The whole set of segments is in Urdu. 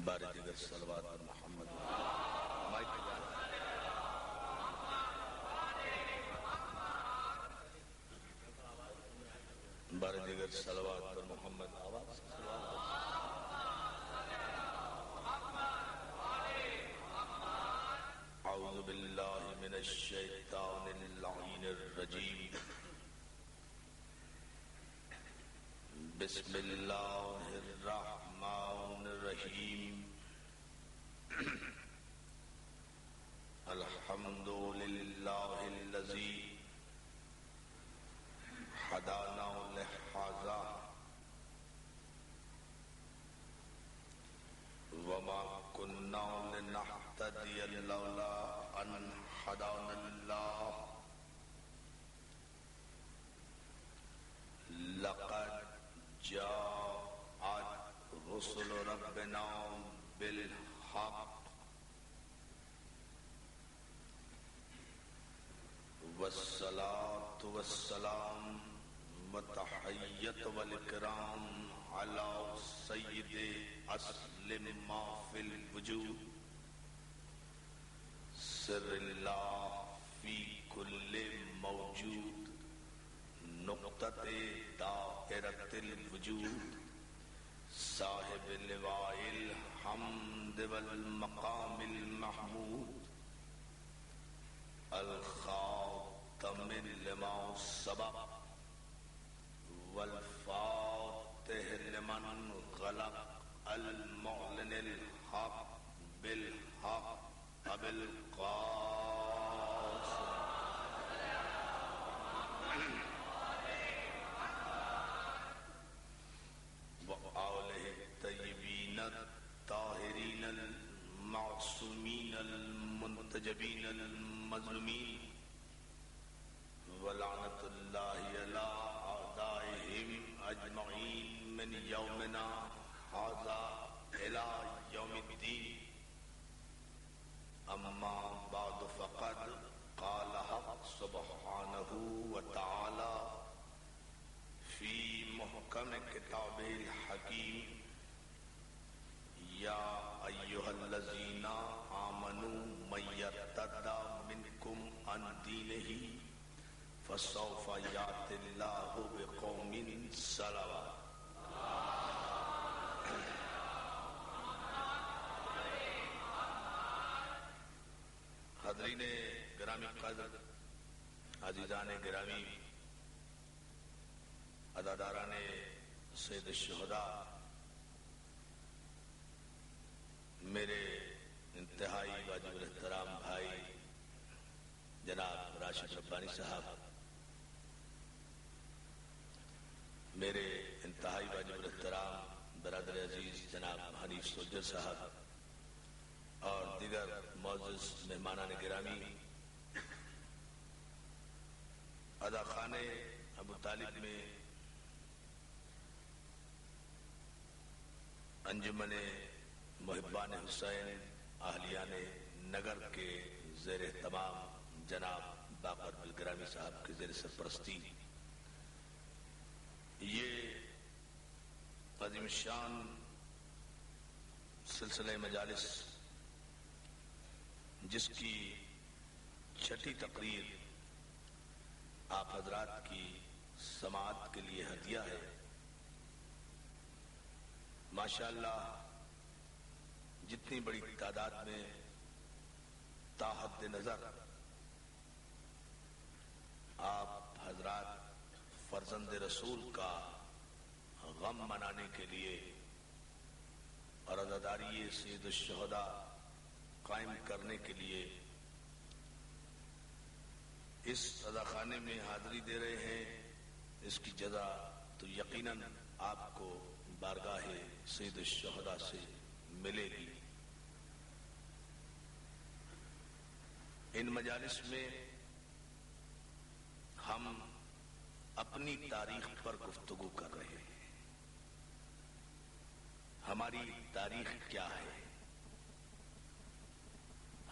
بار دیگر صلوات پر محمد بار دیگر صلوات پر محمد آواز اعوذ باللہ من الشیطان اللعین الرجیم بسم اللہ الرحمن الرحیم الحمد للہ الذی ہدانا لہذا وما كنا لنهتدي لولا ان هدانا الله لقد جاءت رسل ربنا بالحق والصلاة والسلام والتحية والإكرام على سيد أصل ما في الوجود سر الله في كل موجود نقطة دائرة الوجود صاحب لواء الحمد والمقام المحمود الخاتم لما سبق والفاتح لمن غلق المعلن الحق بالحق أبي القاسم وآله الطيبين الطاهرين المعصومين المنتجبين المظلومين ولعنة الله على أعدائهم أجمعين من يومنا هذا إلى يوم الدين أما بعد فقد قال حق سبحانه وتعالى في محكم كتابه الحكيم يا أيها الذين آمنوا من يرتد منكم عن دينه فسوف يأتي الله بقوم صلوات حاضرین گرامی قدر عزیزان گرامی عزاداران سید الشہداء میرے انتہائی واجب الاحترام بھائی جناب راشد ربانی صاحب، میرے انتہائی واجب الاحترام برادر عزیز جناب حنیف سولجر صاحب اور دیگر معزز مہمانان گرامی، ادا خانے ابو طالب میں انجمن محبان حسین اہلیان نگر کے زیر اہتمام جناب باقر بلگرامی صاحب کے زیر سرپرستی یہ عظیم شان سلسلہ مجالس جس کی چھٹی تقریر آپ حضرات کی سماعت کے لیے ہدیہ ہے، ماشاءاللہ جتنی بڑی تعداد میں تاحد نظر آپ حضرات فرزند رسول کا غم منانے کے لیے اور عزاداری سید الشہداء قائم کرنے کے لیے اس عزاخانے میں حاضری دے رہے ہیں، اس کی جزا تو یقیناً آپ کو بارگاہ سید الشہداء سے ملے گی۔ ان مجالس میں ہم اپنی تاریخ پر گفتگو کر رہے ہیں۔ ہماری تاریخ کیا ہے؟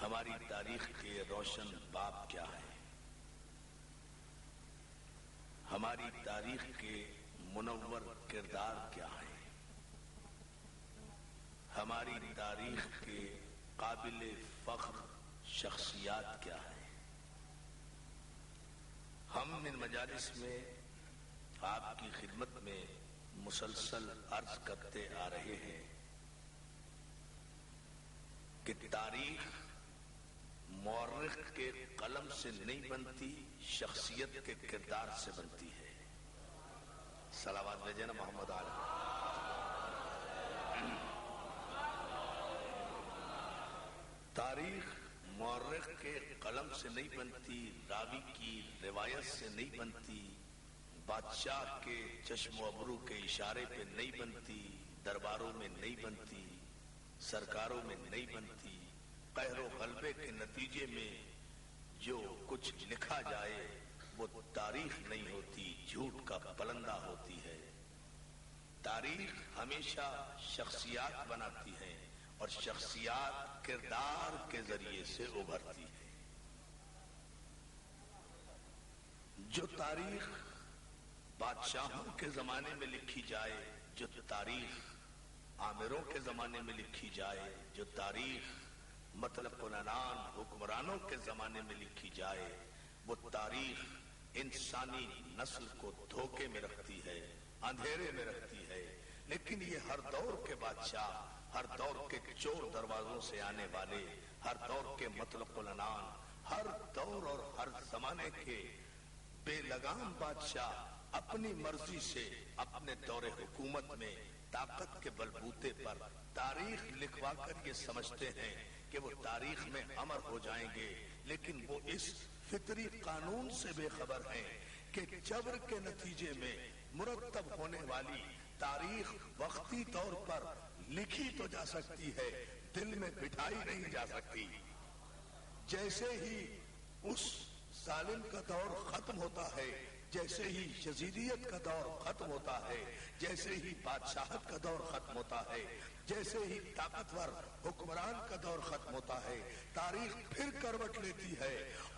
ہماری تاریخ کے روشن باب کیا ہے؟ ہماری تاریخ کے منور کردار کیا ہے؟ ہماری تاریخ کے قابل فخر شخصیات کیا ہیں؟ ہم ان مجالس میں آپ کی خدمت میں مسلسل عرض کرتے آ رہے ہیں کہ تاریخ مورخ کے قلم سے نہیں بنتی، شخصیت کے کردار سے بنتی ہے۔ صلوات بھیجیں نا محمد علیہ۔ تاریخ مورخ کے قلم سے نہیں بنتی، راوی کی روایت سے نہیں بنتی، بادشاہ کے چشم و ابرو کے اشارے پہ نہیں بنتی، درباروں میں نہیں بنتی، سرکاروں میں نہیں بنتی، قہر و غلبے کے نتیجے میں جو کچھ لکھا جائے وہ تاریخ نہیں ہوتی، جھوٹ کا پلندہ ہوتی ہے۔ تاریخ ہمیشہ شخصیات بناتی ہے اور شخصیات کردار کے ذریعے سے ابھرتی ہے۔ جو تاریخ بادشاہوں کے زمانے میں لکھی جائے، جو تاریخ آمروں کے زمانے میں لکھی جائے، جو تاریخ مطلق العنان حکمرانوں کے زمانے میں لکھی جائے، وہ تاریخ انسانی نسل کو دھوکے میں رکھتی ہے، اندھیرے میں رکھتی ہے۔ لیکن یہ ہر دور کے بادشاہ، ہر دور کے چور دروازوں سے آنے والے، ہر دور کے مطلق العنان، ہر دور اور ہر زمانے کے بے لگام بادشاہ اپنی مرضی سے اپنے دور حکومت میں طاقت کے بلبوتے پر تاریخ لکھوا کر یہ سمجھتے ہیں کہ وہ تاریخ میں امر ہو جائیں گے، لیکن وہ اس فطری قانون سے بے خبر ہیں کہ جبر کے نتیجے میں مرتب ہونے والی تاریخ وقتی طور پر لکھی تو جا سکتی ہے، دل میں بٹھائی نہیں جا سکتی۔ جیسے ہی اس ظالم کا دور ختم ہوتا ہے، جیسے ہی یزیدیت کا دور ختم ہوتا ہے، جیسے ہی بادشاہت کا دور ختم ہوتا ہے، جیسے ہی طاقتور حکمران کا دور ختم ہوتا ہے، تاریخ پھر کروٹ لیتی ہے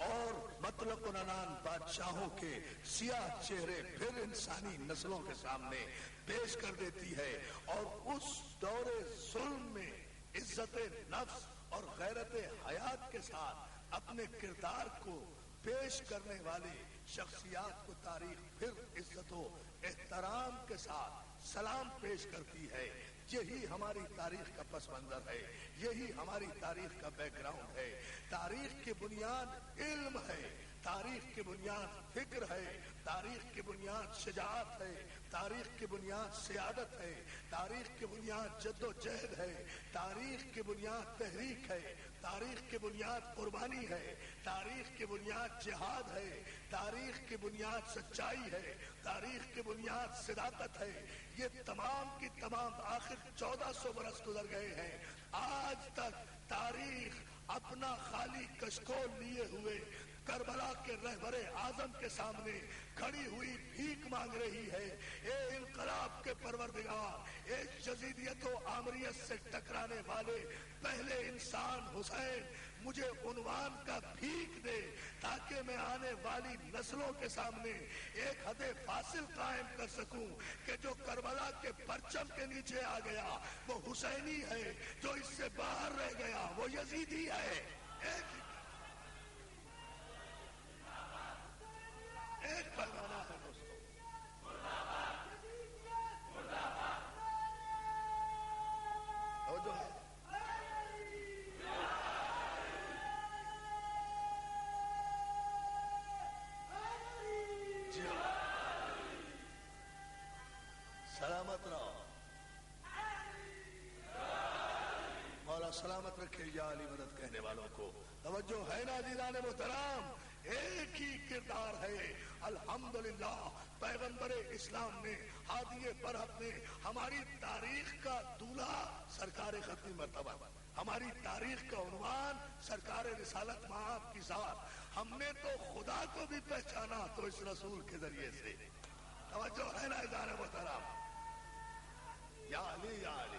اور مطلق العنان بادشاہوں کے سیاہ چہرے پھر انسانی نسلوں کے سامنے پیش کر دیتی ہے، اور اس دور ظلم میں عزت نفس اور غیرت حیات کے ساتھ اپنے کردار کو پیش کرنے والے شخصیات کو تاریخ پھر عزت و احترام کے ساتھ سلام پیش کرتی ہے۔ یہی ہماری تاریخ کا پس منظر ہے، یہی ہماری تاریخ کا بیک گراؤنڈ ہے۔ تاریخ کی بنیاد علم ہے، تاریخ کی بنیاد فکر ہے، تاریخ کی بنیاد شجاعت ہے، تاریخ کی بنیاد سیادت ہے، تاریخ کی بنیاد جد و جہد ہے، تاریخ کی بنیاد تحریک ہے، تاریخ کی بنیاد قربانی ہے، تاریخ کی بنیاد جہاد ہے، تاریخ کی بنیاد سچائی ہے، تاریخ کی بنیاد صداقت ہے۔ یہ تمام کی تمام آخر 1400 برس گزر گئے ہیں، آج تک تاریخ اپنا خالی کشکول لیے ہوئے کربلا کے رہبر اعظم کے سامنے کھڑی ہوئی بھیک مانگ رہی ہے۔ اے انقلاب کے پروردگار، اے یزیدیت و آمریت سے ٹکرانے والے پہلے انسان حسین، مجھے عنوان کا بھیک دے تاکہ میں آنے والی نسلوں کے سامنے ایک حد فاصل قائم کر سکوں کہ جو کربلا کے پرچم کے نیچے آ گیا وہ حسینی ہے، جو اس سے باہر رہ گیا وہ یزیدی ہے۔ ایک پیغامہ ہے دوستو، اور جو ہے سلامت رہو، مولا سلامت رکھے یا علی مدد کہنے والوں کو۔ توجہ ہے نا عزیزان محترم، ایک ہی کردار ہے۔ الحمدللہ پیغمبر اسلام نے، ہادی برحق نے ہماری تاریخ کا دولہا سرکار ختمی مرتبہ، ہماری تاریخ کا عنوان سرکار رسالت مآب کی ذات۔ ہم نے تو خدا کو بھی پہچانا تو اس رسول کے ذریعے سے۔ توجہ ہے نا عزیزان محترم، یا علی یا علی،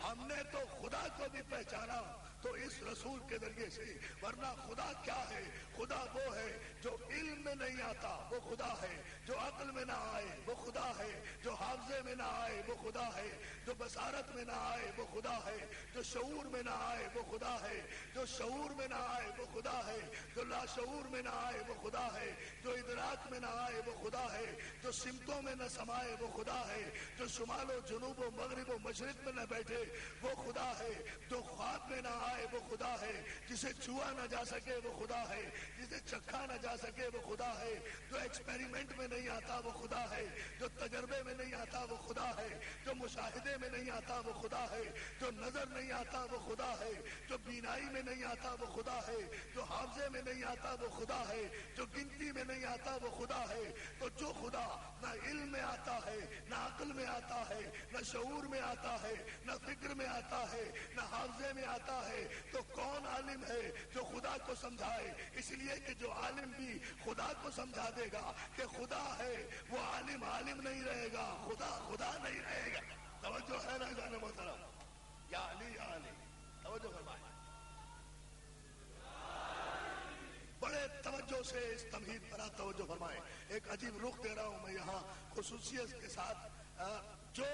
ہم نے تو خدا کو بھی پہچانا تو اس رسول کے ذریعے سے، ورنہ خدا کیا ہے؟ خدا وہ ہے جو علم میں نہیں آتا وہ خدا ہے، جو عقل میں نہ آئے وہ خدا ہے، جو حافظے میں نہ آئے وہ خدا ہے، جو بصارت میں نہ آئے وہ خدا ہے، جو شعور میں نہ آئے وہ خدا ہے، جو شعور میں نہ آئے وہ خدا ہے، جو لاشعور میں نہ آئے وہ خدا ہے، جو ادراک میں نہ آئے وہ خدا ہے، جو سمتوں میں نہ سمائے وہ خدا ہے، جو شمال و جنوب و مغرب و مشرق میں نہ بیٹھے وہ خدا ہے، جو خواب میں نہ آئے وہ خدا ہے، جسے چھوا نہ جا سکے وہ خدا ہے، جسے چکھا نہ جا سکے وہ خدا ہے، جو ایکسپیریمنٹ میں نہیں آتا وہ خدا ہے، جو تجربے میں نہیں آتا وہ خدا ہے، جو مشاہدے میں نہیں آتا وہ خدا ہے، جو نظر نہیں آتا وہ خدا ہے، جو بینائی میں نہیں آتا وہ خدا ہے، جو حافظے میں نہیں آتا وہ خدا ہے، جو گنتی میں نہیں آتا وہ خدا ہے۔ تو جو خدا نہ علم میں آتا ہے، نہ عقل میں آتا ہے، نہ شعور میں آتا ہے، نہ فکر میں آتا ہے، نہ حافظے میں آتا ہے، تو کون عالم ہے جو خدا کو سمجھائے؟ اس لیے کہ جو عالم بھی خدا کو سمجھا دے گا کہ خدا ہے، وہ عالم عالم نہیں رہے گا، خدا خدا نہیں رہے گا۔ توجہ ہے نا جان محترم؟ یا علی یا علی، توجہ فرمائیں، بڑے توجہ سے اس تمہید پر توجہ فرمائیں۔ ایک عجیب رخ دے رہا ہوں میں یہاں خصوصیت کے ساتھ۔ جو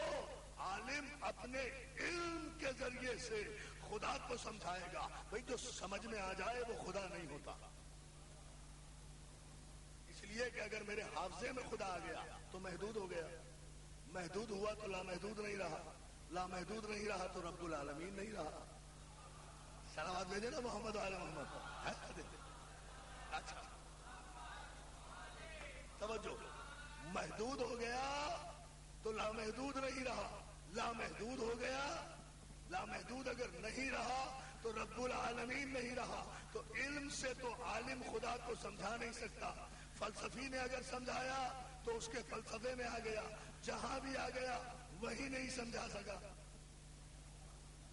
عالم اپنے علم کے ذریعے سے خدا کو سمجھائے گا، بھئی جو سمجھ میں آ جائے وہ خدا نہیں ہوتا۔ اس لیے کہ اگر میرے حافظے میں خدا آ گیا تو محدود ہو گیا، محدود ہوا تو لامحدود نہیں رہا، لامحدود نہیں رہا تو رب العالمین نہیں رہا۔ سلامات بھیجے نا محمد وعلی محمد۔ اچھا توجہ، محدود ہو گیا تو لامحدود نہیں رہا، لامحدود ہو گیا، لامحدود اگر نہیں رہا تو رب العالمین نہیں رہا۔ تو علم سے تو عالم خدا کو سمجھا نہیں سکتا، فلسفی نے اگر سمجھایا تو اس کے فلسفے میں آ گیا، جہاں بھی آ گیا وہی نہیں سمجھا سکا،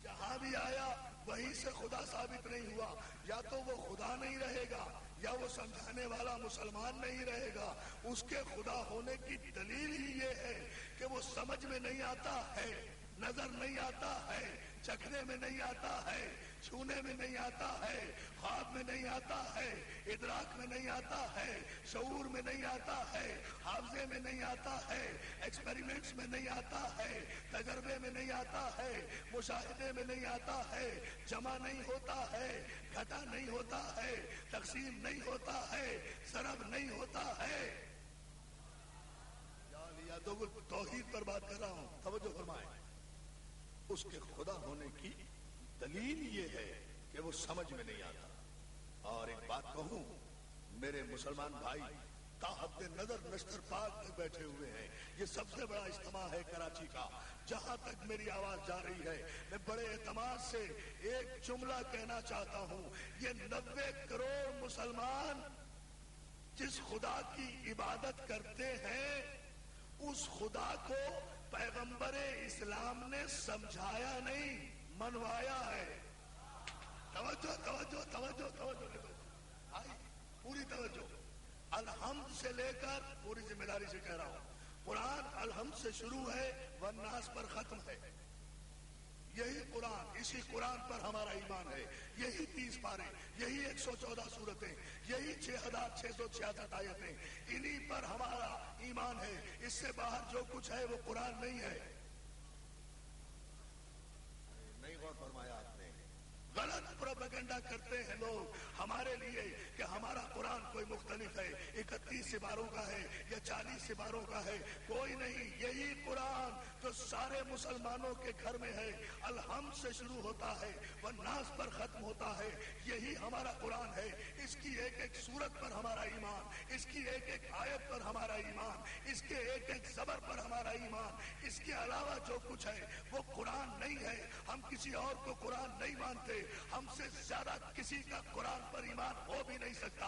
جہاں بھی آیا وہیں سے خدا ثابت نہیں ہوا۔ یا تو وہ خدا نہیں رہے گا یا وہ سمجھانے والا مسلمان نہیں رہے گا۔ اس کے خدا ہونے کی دلیل ہی یہ ہے کہ وہ سمجھ میں نہیں آتا ہے، نظر نہیں آتا ہے، چکھنے میں نہیں آتا ہے، چھونے میں نہیں آتا ہے، خواب میں نہیں آتا ہے، ادراک میں نہیں آتا ہے، شعور میں نہیں آتا ہے، حافظے میں نہیں آتا ہے، ایکسپیریمنٹس میں نہیں آتا ہے، تجربے میں نہیں آتا ہے، مشاہدے میں نہیں آتا ہے، جمع نہیں ہوتا ہے، گھٹا نہیں ہوتا ہے، تقسیم نہیں ہوتا ہے، ضرب نہیں ہوتا ہے۔ یا تو توحید پر بات کر رہا ہوں، توجہ فرمائیں۔ اس کے خدا ہونے کی دلیل یہ ہے کہ وہ سمجھ میں نہیں آتا۔ اور ایک بات کہوں، میرے مسلمان بھائی تاحد نظر نشتر پاک میں بیٹھے ہوئے ہیں، یہ سب سے بڑا اجتماع ہے کراچی کا، جہاں تک میری آواز جا رہی ہے میں بڑے اعتماد سے ایک جملہ کہنا چاہتا ہوں، یہ 90 کروڑ مسلمان جس خدا کی عبادت کرتے ہیں اس خدا کو پیغمبر اسلام نے سمجھایا نہیں، منوایا ہے۔ توجہ توجہ توجہ توجہ، آئی پوری توجہ۔ الحمد سے لے کر، پوری ذمہ داری سے کہہ رہا ہوں، قرآن الحمد سے شروع ہے والناس پر ختم ہے۔ یہی قرآن، اسی قرآن پر ہمارا ایمان ہے، یہی 30 پارے، یہی 114 سورتیں، یہی 6666 آیتیں، انہی پر ہمارا ایمان ہے۔ اس سے باہر جو کچھ ہے وہ قرآن نہیں ہے۔ نہیں غور فرمایا آپ نے؟ غلط پروپیگنڈا کرتے ہیں لوگ ہمارے لیے کہ ہمارا قرآن کوئی مختلف ہے، 31 سپاروں کا ہے یا 40 سپاروں کا ہے، کوئی نہیں، یہی قرآن جو سارے مسلمانوں کے گھر میں ہے، الحمد سے شروع ہوتا ہے والناس پر ختم ہوتا ہے، یہی ہمارا قرآن ہے۔ اس کی ایک ایک سورت پر ہمارا ایمان، اس کی ایک ایک آیت پر ہمارا ایمان، اس کے ایک ایک زبر پر ہمارا ایمان، اس کے علاوہ جو کچھ ہے وہ قرآن نہیں ہے۔ ہم کسی اور کو قرآن نہیں مانتے، ہم سے زیادہ کسی کا قرآن پر ایمان ہو بھی نہیں سکتا،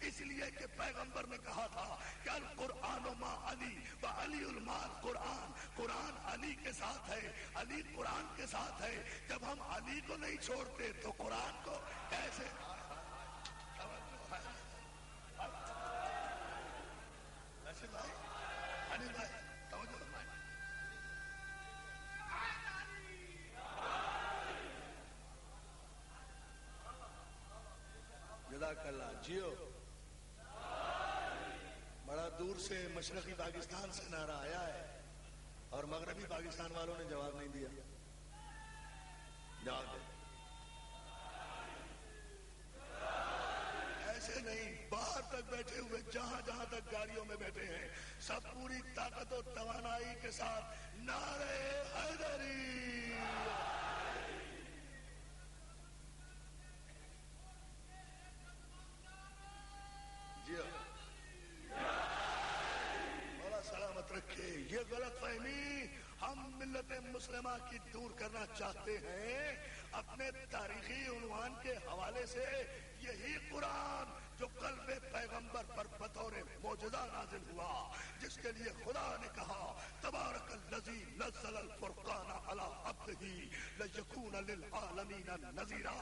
اس لیے کہ پیغمبر نے کہا تھا کہ القرآن ما علی و علی المال قرآن، قرآن علی کے ساتھ ہے، علی قرآن کے ساتھ ہے۔ جب ہم علی کو نہیں چھوڑتے تو قرآن کو کیسے؟ جزاک اللہ، جیو دور سے مشرقی پاکستان سے نعرہ آیا ہے اور مغربی پاکستان والوں نے جواب نہیں دیا. جواب دے. ایسے نہیں، باہر تک بیٹھے ہوئے جہاں جہاں تک گاڑیوں میں بیٹھے ہیں سب پوری طاقت و توانائی کے ساتھ نعرہ حیدری. جی مولا سلامت رکھے. یہ غلط فہمی ہم ملت مسلمہ کی دور کرنا چاہتے ہیں اپنے تاریخی عنوان کے حوالے سے. یہی قرآن جو قلب پیغمبر پر بطور معجزہ نازل ہوا، جس کے لیے خدا نے کہا تبارک الذی نزل الفرقان علی عبدہ لیکون للعالمین نذیرا.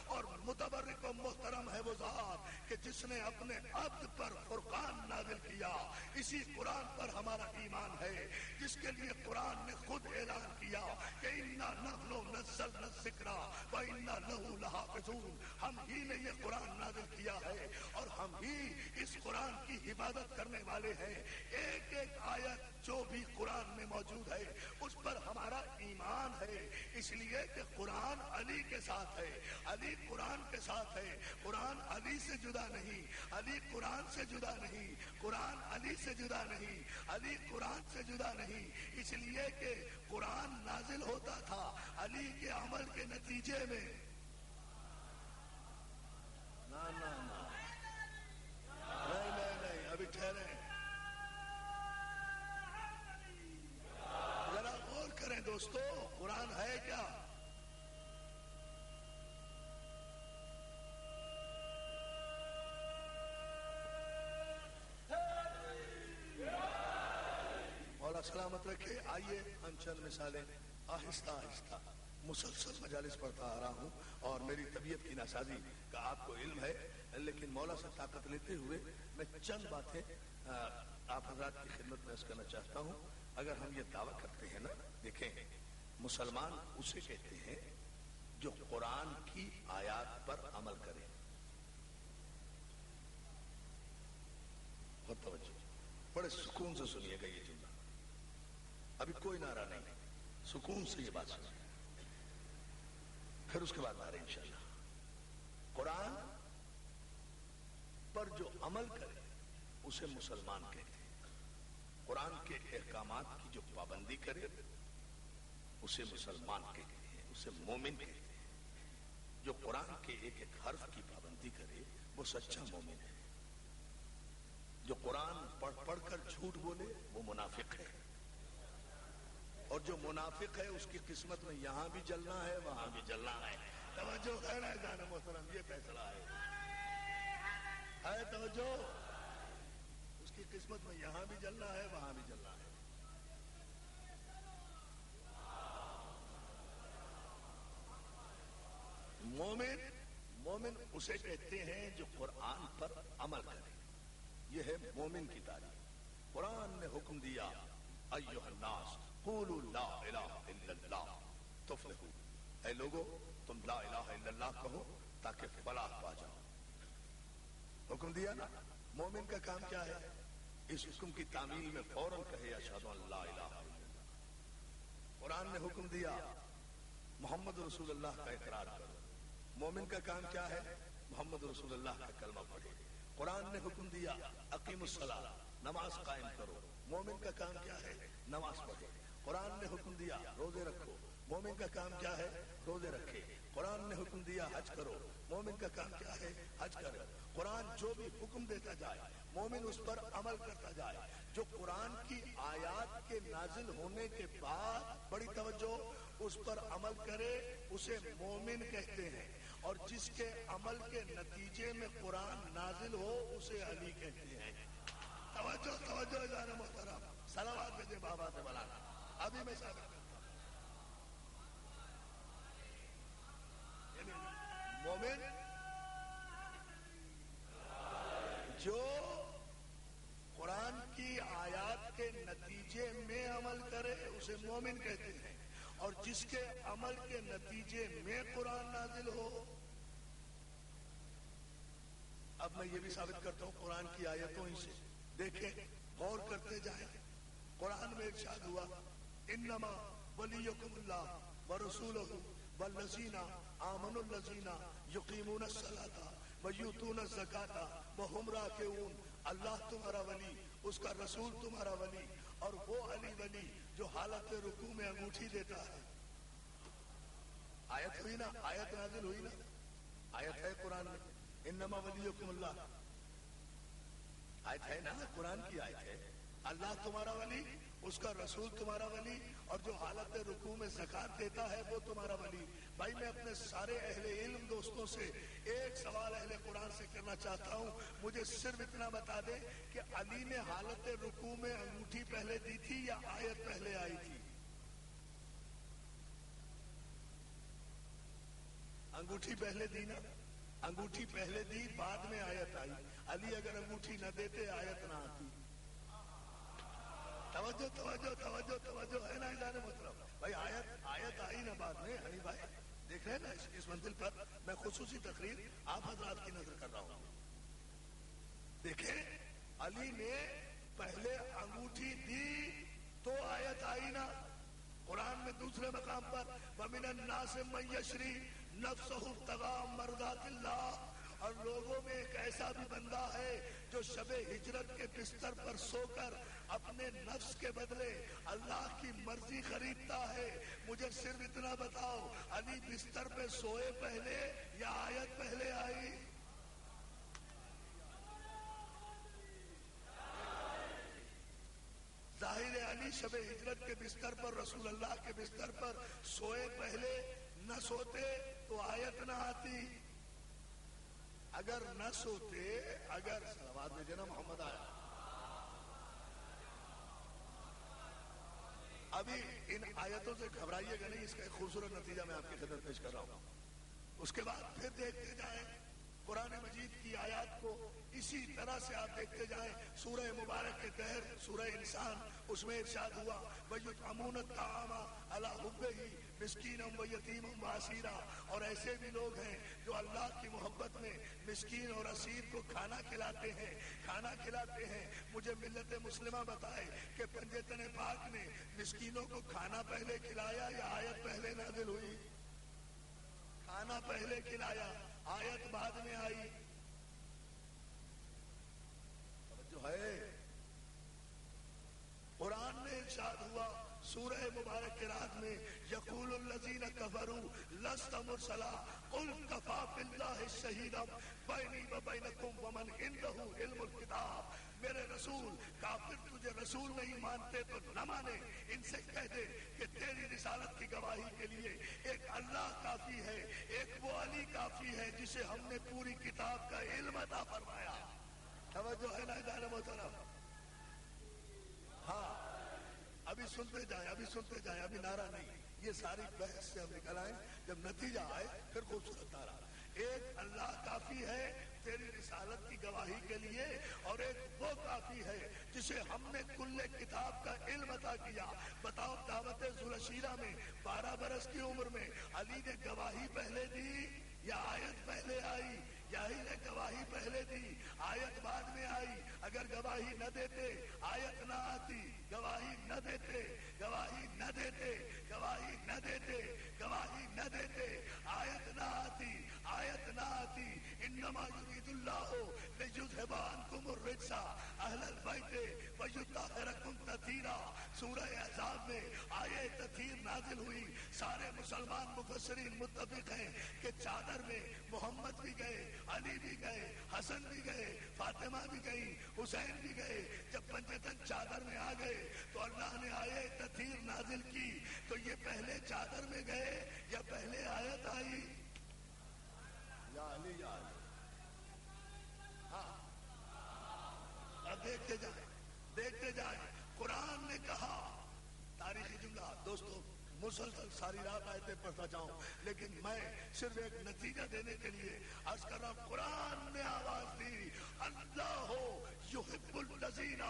اور متبرک و محترم ہے وہ ذات کہ جس نے اپنے عبد پر فرقان نازل کیا. اسی قرآن پر ہمارا ایمان ہے جس کے لیے قرآن نے خود اعلان کیا کہ انا نحن نزلنا الذکر و انا لہ لحافظون. ہم ہی نے یہ قرآن نازل کیا ہے اور ہم ہی اس قرآن کی حفاظت کرنے والے ہیں. ایک ایک آیت جو بھی قرآن میں موجود ہے اس پر ہمارا ایمان ہے، اس لیے کہ قرآن علی کے ساتھ ہے، علی قرآن کے ساتھ ہے. قرآن علی سے جدا نہیں، علی قرآن سے جدا نہیں، قرآن علی سے جدا نہیں، علی قرآن سے جدا نہیں. اس لیے کہ قرآن نازل ہوتا تھا علی کے عمل کے نتیجے میں. نہیں ابھی ٹھہرے، ذرا غور کریں دوستو. قرآن ہے کیا؟ مولا سلامت رکھے. آئیے ہم چند مثالیں آہستہ آہستہ مسلسل مجالس پڑھتا آ رہا ہوں اور میری طبیعت کی ناسازی کا آپ کو علم ہے، لیکن مولا سے طاقت لیتے ہوئے میں چند باتیں آپ حضرات کی خدمت میں عرض کرنا چاہتا ہوں. اگر ہم یہ دعویٰ کرتے ہیں نا، دیکھیں مسلمان اسے کہتے ہیں جو قرآن کی آیات پر عمل کرے. بہت توجہ، بڑے سکون سے سنیے گا یہ جملہ. ابھی کوئی نعرہ نہیں، سکون سے یہ بات سنیے، پھر اس کے بعد نعرے انشاءاللہ. قرآن پر جو عمل کرے اسے مسلمان کہتے ہیں. قرآن کے احکامات کی جو پابندی کرے اسے مسلمان کہتے ہیں، اسے مومن کہتے ہیں. جو قرآن کے ایک ایک حرف کی پابندی کرے وہ سچا مومن ہے. جو قرآن پڑھ پڑھ کر جھوٹ بولے وہ منافق ہے، اور جو منافق ہے اس کی قسمت میں یہاں بھی جلنا ہے وہاں بھی جلنا ہے. توجہ ہے نا جان محترم، یہ فیصلہ ہے توجہ. اس کی قسمت میں یہاں بھی جلنا ہے وہاں بھی جلنا ہے. مومن اسے کہتے ہیں جو قرآن پر عمل کرے. یہ ہے مومن کی تعریف. قرآن نے حکم دیا ایھا الناس قولوا لا الہ الا اللہ تفلحوا. اے لوگو تم لا الہ الا اللہ کہو تاکہ فلاح پا جاؤ. حکم دیا نا. مومن کا کام کیا ہے؟ اس حکم کی تعمیل میں فوراً کہے اشہد ان لا الہ الا اللہ. قرآن نے حکم دیا محمد رسول اللہ کا اقرار کرو. مومن کا کام کیا ہے؟ محمد رسول اللہ کا کلمہ پڑھے. قرآن نے حکم دیا اقیم الصلاۃ، نماز قائم کرو. مومن کا کام کیا ہے؟ نماز پڑھے. قرآن نے حکم دیا روزے رکھو. مومن کا کام کیا ہے؟ روزے رکھے. قرآن نے حکم دیا حج کرو. مومن کا کام کیا ہے؟ حج کرو. قرآن جو بھی حکم دیتا جائے مومن اس پر عمل کرتا جائے. جو قرآن کی آیات کے نازل ہونے کے بعد بڑی توجہ اس پر عمل کرے اسے مومن کہتے ہیں، اور جس کے عمل کے نتیجے میں قرآن نازل ہو اسے علی کہتے ہیں. توجہ جانا محترم. صلوات بھیجے بابا سے بلانا. ابھی میں ثابت کرتا ہوں. مومن جو قرآن کی آیات کے نتیجے میں عمل کرے اسے مومن کہتے ہیں، اور جس کے عمل کے نتیجے میں قرآن نازل ہو. اب میں یہ بھی ثابت کرتا ہوں قرآن کی آیتوں ہی سے دیکھیں غور کرتے جائیں، قرآن میں ارشاد ہوا انما ولیکم اللہ ورسولہ والذین آمنوا الذین یقیمون الصلاۃ ویؤتون الزکاۃ وہم راکعون۔ اللہ تمہارا ولی، اس کا رسول تمہارا ولی، اور وہ علی ولی جو حالت رکوع میں انگوٹھی دیتا ہے۔ آیت ہوئی نا، آیت نازل ہوئی نا، آیت ہے قرآن میں انما ولیکم اللہ، آیت ہے نا، قرآن کی آیت ہے۔ اللہ تمہارا ولی، اس کا رسول تمہارا ولی، اور جو حالت رکوع میں زکات دیتا ہے وہ تمہارا ولی۔ بھائی میں اپنے سارے اہل علم دوستوں سے ایک سوال اہل قرآن سے کرنا چاہتا ہوں، مجھے صرف اتنا بتا دیں کہ علی نے حالت رکوع میں انگوٹھی پہلے دی تھی یا آیت پہلے آئی تھی؟ انگوٹھی پہلے دی نا، انگوٹھی پہلے دی، بعد میں آیت آئی۔ علی اگر انگوٹھی نہ دیتے آیت نہ آتی۔ توجہ توجہ توجہ توجہ ہے نا اعلان محترم بھائی، آیت آئی نا بعد میں۔ ہنی بھائی دیکھ رہے ہیں نا، اس منزل پر میں خصوصی تقریر آپ حضرات کی نظر کر رہا ہوں۔ دیکھیں علی نے پہلے انگوٹھی دی تو آیت آئی نا۔ قرآن میں دوسرے مقام پر وَمِنَ النَّاسِ مَن يَشْرِي نَفْسَهُ ابْتِغَاءَ مَرْضَاتِ اللَّهِ، اور لوگوں میں ایک ایسا بھی بندہ ہے جو شب ہجرت کے بستر پر سو کر اپنے نفس کے بدلے اللہ کی مرضی خریدتا ہے۔ مجھے صرف اتنا بتاؤ، علی بستر پہ سوئے پہلے یا آیت پہلے آئی؟ ظاہر ہے علی شب ہجرت کے بستر پر، رسول اللہ کے بستر پر سوئے پہلے، نہ سوتے تو آیت نہ آتی۔ اگر نہ سوتے، اگر صلوات میں جنا محمد آیا، ابھی ان آیتوں سے گھبرائیے گا نہیں، اس کا ایک خوبصورت نتیجہ میں آپ کی خدمت پیش کر رہا ہوں۔ اس کے بعد پھر دیکھتے جائیں قرآن مجید کی آیات کو، اسی طرح سے آپ دیکھتے جائیں سورہ مبارک کے تحت سورہ انسان، اس میں ارشاد ہوا وَيُطْعِمُونَ الطَّعَامَ عَلَىٰ حُبِّهِ مِسْكِينًا وَيَتِيمًا وَأَسِيرًا، اور ایسے بھی لوگ ہیں جو اللہ کی محبت میں مسکین اور اسیر کو کھانا کھلاتے ہیں، کھانا کھلاتے ہیں۔ مجھے ملت مسلمہ بتائے کہ پنجتن پاک نے مسکینوں کو کھانا پہلے کھلایا یا آیت پہلے نازل ہوئی؟ کھانا پہلے کھلایا، آیت بعد میں آئی۔ جو ہے قرآن میں ارشاد ہوا سورہ مبارک کے رات میں یقول الذین کفروا لست مرسلا قل کفی باللہ شہیدا بینی وبینکم ومن عندہ علم الکتاب۔ میرے رسول، کافر تجھے رسول نہیں مانتے تو نہ مانے، ان سے کہہ دے کہ تیری رسالت کی گواہی کے لیے ایک اللہ کافی ہے، ایک وہ علی کافی ہے جسے ہم نے پوری کتاب کا علم عطا فرمایا۔ توجہ ہے نا ادارہ محترم؟ ہاں ابھی سنتے جائیں، ابھی سنتے جائیں، ابھی نعرہ نہیں، یہ ساری بحث سے ہم نکل آئیں، جب نتیجہ آئے پھر خوبصورت نعرہ۔ ایک اللہ کافی ہے تیری رسالت کی گواہی کے لیے، اور ایک وہ کافی ہے جسے ہم نے کل کتاب کا علم عطا کیا۔ بتاؤ دعوت ذوالشیرہ میں 12 برس کی عمر میں علی نے گواہی پہلے دی یا آیت پہلے آئی؟ یہی نے گواہی پہلے دی، آیت بعد میں آئی۔ اگر گواہی نہ دیتے آیت نہ آتی، گواہی نہ دیتے، گواہی نہ دیتے، گواہی نہ دیتے، گواہی نہ دیتے، آیت نہ آتی، آیت نہ آتی۔ انما یرید اللہ لیذھب عنکم الرجس اہل البیت ویطہرکم تطہیرا۔ سورہ احزاب میں آیہ تطہیر نازل ہوئی۔ سارے مسلمان مفسرین متفق ہیں کہ چادر میں محمد بھی گئے، علی بھی گئے، حسن بھی گئے، فاطمہ بھی گئی، حسین بھی گئے۔ جب پنجتن چادر میں آ گئے تو اللہ نے آیہ تطہیر نازل کی۔ تو یہ پہلے چادر میں گئے یا پہلے آیت آئی؟ یا علی یا علی۔ ہاں اب دیکھتے جائیں، دیکھتے جائیں۔ قرآن نے کہا، تاریخی جملہ دوستو، مسلسل ساری رات آیتیں پڑھتا جاؤں، لیکن میں صرف ایک نتیجہ دینے کے لیے عرض کر رہا ہوں۔ قرآن نے آواز دی اللہ یحب الذین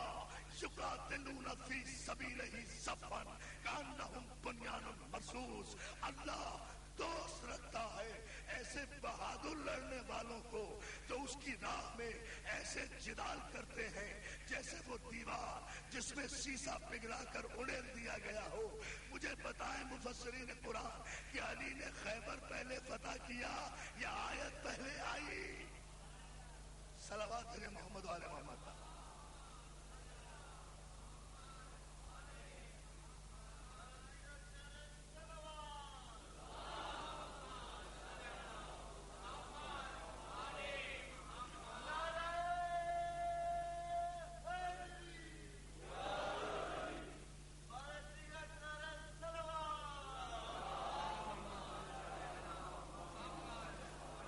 یقاتلون فی سبیلہ صفا کانہم بنیان مرصوص۔ اللہ دوست رکھتا ہے ایسے بہادر لڑنے والوں کو جو اس کی راہ میں ایسے جدال کرتے ہیں جیسے دیوار جس میں سیسا پگھلا کر اڑیل دیا گیا ہو. مجھے بتائیں مفسرین قرآن کہ علی نے خیبر پہلے فتح کیا یا آیت پہلے آئی؟ صلوات علی محمد و آل محمد.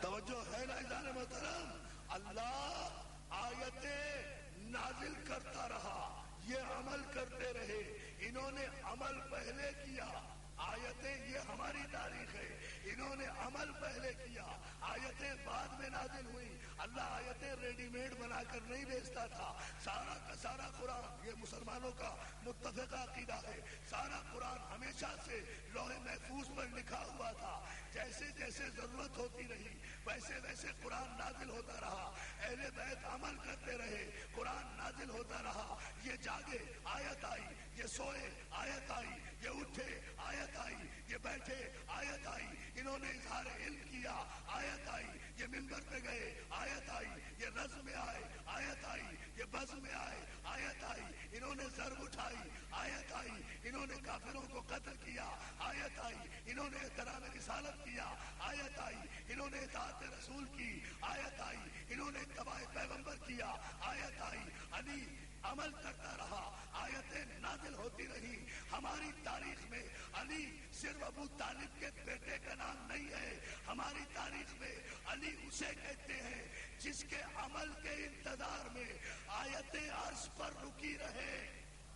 توجہ ہے نا اذان محترم؟ اللہ آیتیں نازل کرتا رہا، یہ عمل کرتے رہے. انہوں نے عمل پہلے کیا. آیتیں یہ ہماری تاریخ ہے. انہوں نے عمل پہلے کیا، آیتیں بعد میں نازل ہوئی. اللہ آیتیں ریڈی میڈ بنا کر نہیں بیچتا تھا. سارا کا سارا قرآن، یہ مسلمانوں کا متفقہ عقیدہ ہے، سارا قرآن ہمیشہ سے لوح محفوظ پر لکھا ہوا تھا. جیسے جیسے ضرورت ہوتی رہی ویسے ویسے قرآن نازل ہوتا رہا. اہل بیت عمل کرتے رہے، قرآن نازل ہوتا رہا. یہ جاگے آیت آئی، یہ سوئے آیت آئی، یہ اٹھے آیت آئی، یہ بیٹھے آیت آئی. انہوں نے اظہار علم کیا، آیت آئی. یہ منبر پہ گئے، آیت آئی. یہ رزم میں آئے، آیت آئی. یہ بزم میں آئے، آیت آئی. انہوں نے ضرب اٹھائی، آیت آئی. انہوں نے کافروں کو قتل کیا، آیت آئی. انہوں نے احترام رسالت کیا، آیت آئی. انہوں نے اطاعت رسول کی، آیت آئی. انہوں نے اتباع پیغمبر کیا، آیت آئی. علی عمل کرتا رہا، آیتیں نازل ہوتی رہی. ہماری تاریخ میں علی صرف ابو طالب کے بیٹے کا نام نہیں ہے. ہماری تاریخ میں علی اسے کہتے ہیں جس کے عمل کے انتظار میں آیتیں عرش پر رکی رہے.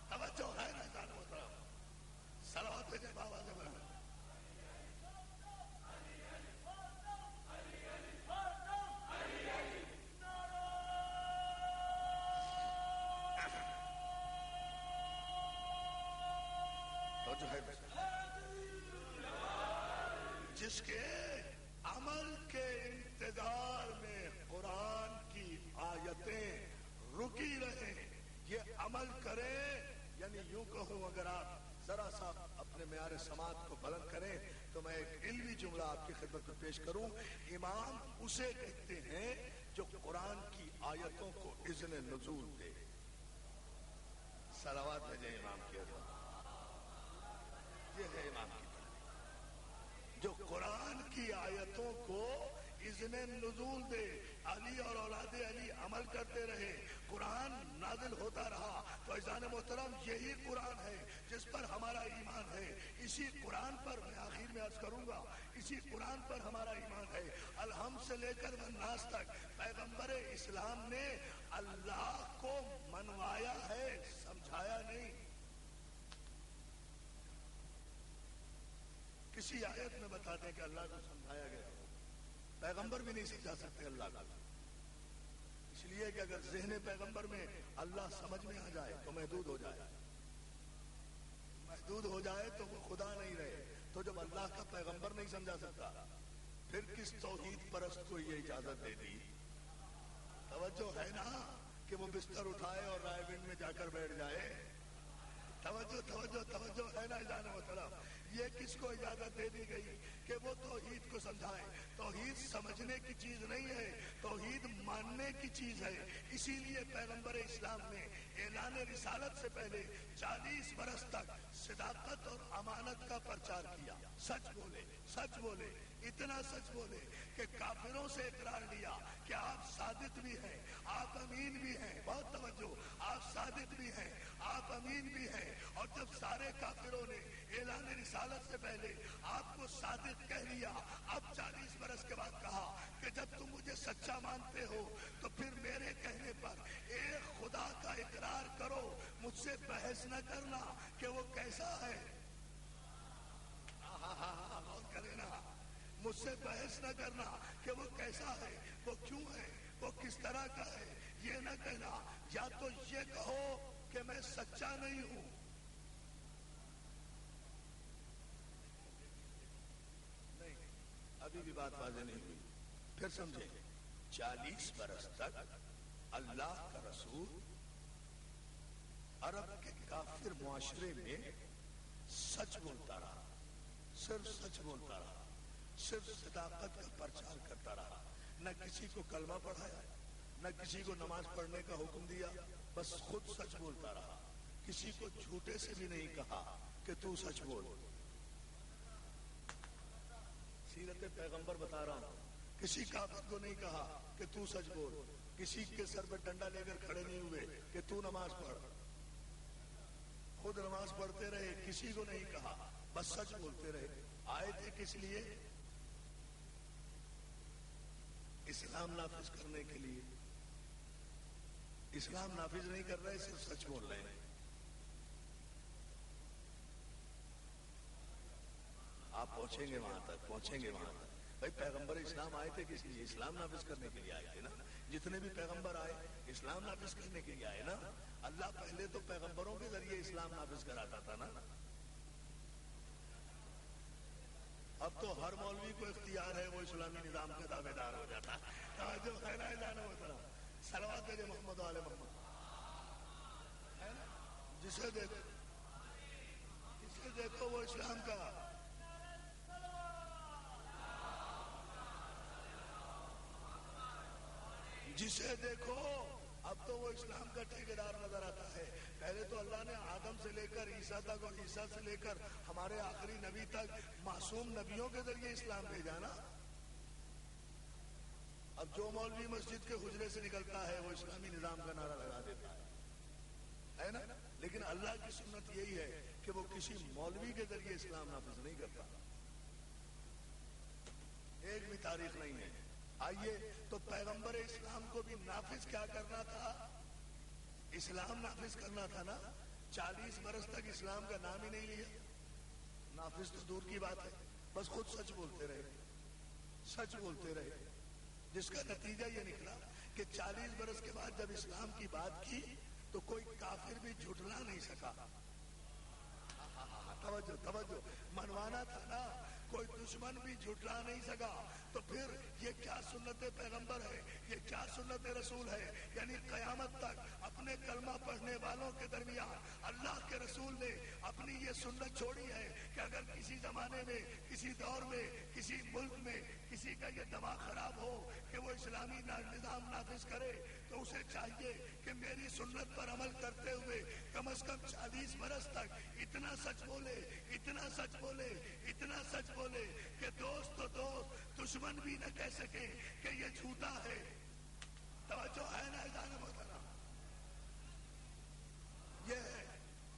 توجہ ہے نا جانو صلوات بھیجے بابا زبان. جس کے عمل کے انتظار میں قرآن کی آیتیں رکی رہے، یہ عمل کرے. یعنی یوں کہوں، اگر آپ ذرا سا اپنے معیار سماعت کو بلند کریں تو میں ایک علمی جملہ آپ کی خدمت میں پیش کروں. امام اسے کہتے ہیں جو قرآن کی آیتوں کو اذن نزول دے. صلوات بھیجیں امام کی حضرت. یہ ہے امام کی تعلیم، جو قرآن کی آیتوں کو اذن نزول دے. علی اور اولاد علی عمل کرتے رہے، قرآن نازل ہوتا رہا. تو عزیزان محترم، یہی قرآن ہے جس پر ہمارا ایمان ہے. اسی قرآن پر میں آخر میں عرض کروں گا، اسی قرآن پر ہمارا ایمان ہے. الحمد سے لے کر والناس تک پیغمبر اسلام نے اللہ کو منوایا ہے، سمجھایا نہیں. کسی آیت میں بتاتے ہیں کہ اللہ کو سمجھایا گیا، پیغمبر بھی نہیں سمجھا سکتے اللہ کو. اس لیے کہ اگر ذہن پیغمبر میں اللہ سمجھ میں آ جائے تو محدود ہو جائے، محدود ہو جائے تو وہ خدا نہیں رہے. تو جب اللہ کا پیغمبر نہیں سمجھا سکتا پھر کس توحید پرست کو یہ اجازت دے دی؟ توجہ ہے نا کہ وہ بستر اٹھائے اور رائے ونڈ میں جا کر بیٹھ جائے. توجہ توجہ توجہ ہے نا جانے محترم. یہ کس کو اجازت دے دی گئی کہ وہ توحید کو سمجھائے؟ توحید سمجھنے کی چیز نہیں ہے، توحید ماننے کی چیز ہے. اسی لیے پیغمبر اسلام نے اعلان رسالت سے پہلے 40 برس تک صداقت اور امانت کا پرچار کیا. سچ بولے، سچ بولے، اتنا سچ بولے کہ کافروں سے اقرار لیا کہ آپ صادق بھی ہیں، آپ امین بھی ہیں. بہت توجہ، آپ صادق بھی ہیں، آپ امین بھی ہیں. اور جب سارے کافروں نے اعلان رسالت سے پہلے آپ کو صادق کہہ لیا، اب 40 برس کے بعد کہا کہ جب تم مجھے سچا مانتے ہو تو پھر میرے کہنے پر ایک خدا کا اقرار کرو، مجھ سے بحث نہ کرنا کہ وہ کیسا ہے. غور کرے نا، مجھ سے بحث نہ کرنا کہ وہ کیسا ہے، وہ کیوں ہے، وہ کس طرح کا ہے. یہ نہ کہنا، یا تو یہ کہو کہ میں سچا نہیں ہوں. نہیں، ابھی بھی بات واضح نہیں ہوئی. پھر سمجھیں، 40 برس تک اللہ کا رسول کافر معاشرے میں سچ بولتا رہا، صرف سچ بولتا رہا، صرف صداقت کا پرچار کرتا رہا، نہ کسی کو کلمہ پڑھایا، نہ کسی کو نماز پڑھنے کا حکم دیا، بس خود سچ بولتا رہا، کسی کو جھوٹے سے بھی نہیں کہا کہ تو سچ بول۔ سیرت پیغمبر بتا رہا ہوں، کسی کافر کو نہیں کہا کہ تو سچ بول، کسی کے سر پہ ڈنڈا لے کر کھڑے نہیں ہوئے کہ تو نماز پڑھ، خود نماز پڑھتے رہے، کسی کو نہیں کہا، بس سچ بولتے رہے۔ آئے تھے کس لیے؟ اسلام نافذ کرنے کے لیے۔ اسلام نافذ نہیں کر رہے، صرف سچ بول رہے ہیں۔ آپ پہنچیں گے وہاں تک، پہنچیں گے وہاں تک۔ بھائی پیغمبر اسلام آئے تھے کس لیے؟ اسلام نافذ کرنے کے لیے آئے تھے نا۔ جتنے بھی پیغمبر آئے اسلام نافذ کرنے کے لیے آئے نا۔ اللہ پہلے تو پیغمبروں کے ذریعے اسلام نافذ کراتا تھا نا۔ اب تو ہر مولوی کو اختیار ہے، وہ اسلامی نظام کا دعوے دار ہو جاتا ہے۔ جو خیر جانا ہوتا ہے، صلوات دے محمد و آل محمد، جسے دیکھو وہ اسلام کا، جسے دیکھو اب تو وہ اسلام کا ٹھیکیدار نظر آتا ہے۔ پہلے تو اللہ نے آدم سے لے کر عیسیٰ تک اور عیسیٰ سے لے کر ہمارے آخری نبی تک معصوم نبیوں کے ذریعے اسلام بھیجا نا۔ اب جو مولوی مسجد کے حجرے سے نکلتا ہے وہ اسلامی نظام کا نعرہ لگا دیتا ہے نا۔ لیکن اللہ کی سنت یہی ہے کہ وہ کسی مولوی کے ذریعے اسلام نافذ نہیں کرتا، ایک بھی تاریخ نہیں ہے۔ آئیے تو پیغمبر اسلام کو بھی نافذ کیا کرنا تھا؟ اسلام نافذ کرنا تھا نا۔ 40 برس تک اسلام کا نام ہی نہیں لیا، نافذ تو دور کی بات ہے، بس خود سچ بولتے رہے، سچ بولتے رہے، جس کا نتیجہ یہ نکلا کہ 40 برس کے بعد جب اسلام کی بات کی تو کوئی کافر بھی جھٹلا نہیں سکا۔ توجہ توجہ، منوانا تھا نا، کوئی دشمن بھی جھٹلا نہیں سکا۔ تو پھر یہ کیا سنت پیغمبر ہے، یہ کیا سنت رسول ہے؟ یعنی قیامت تک اپنے کلمہ پڑھنے والوں کے درمیان اللہ کے رسول نے اپنی یہ سنت چھوڑی ہے کہ اگر کسی زمانے میں، کسی دور میں، کسی ملک میں کسی کا یہ دماغ خراب ہو کہ وہ اسلامی نظام نافذ کرے تو اسے چاہیے کہ میری سنت پر عمل کرتے ہوئے کم از کم 40 برس تک اتنا سچ بولے، اتنا سچ بولے، اتنا سچ بولے کہ دوست تو دوست، دشمن بھی نہ کہہ سکے کہ یہ جھوٹا ہے۔ توجہ ہے نا جان محترم؟ یہ ہے۔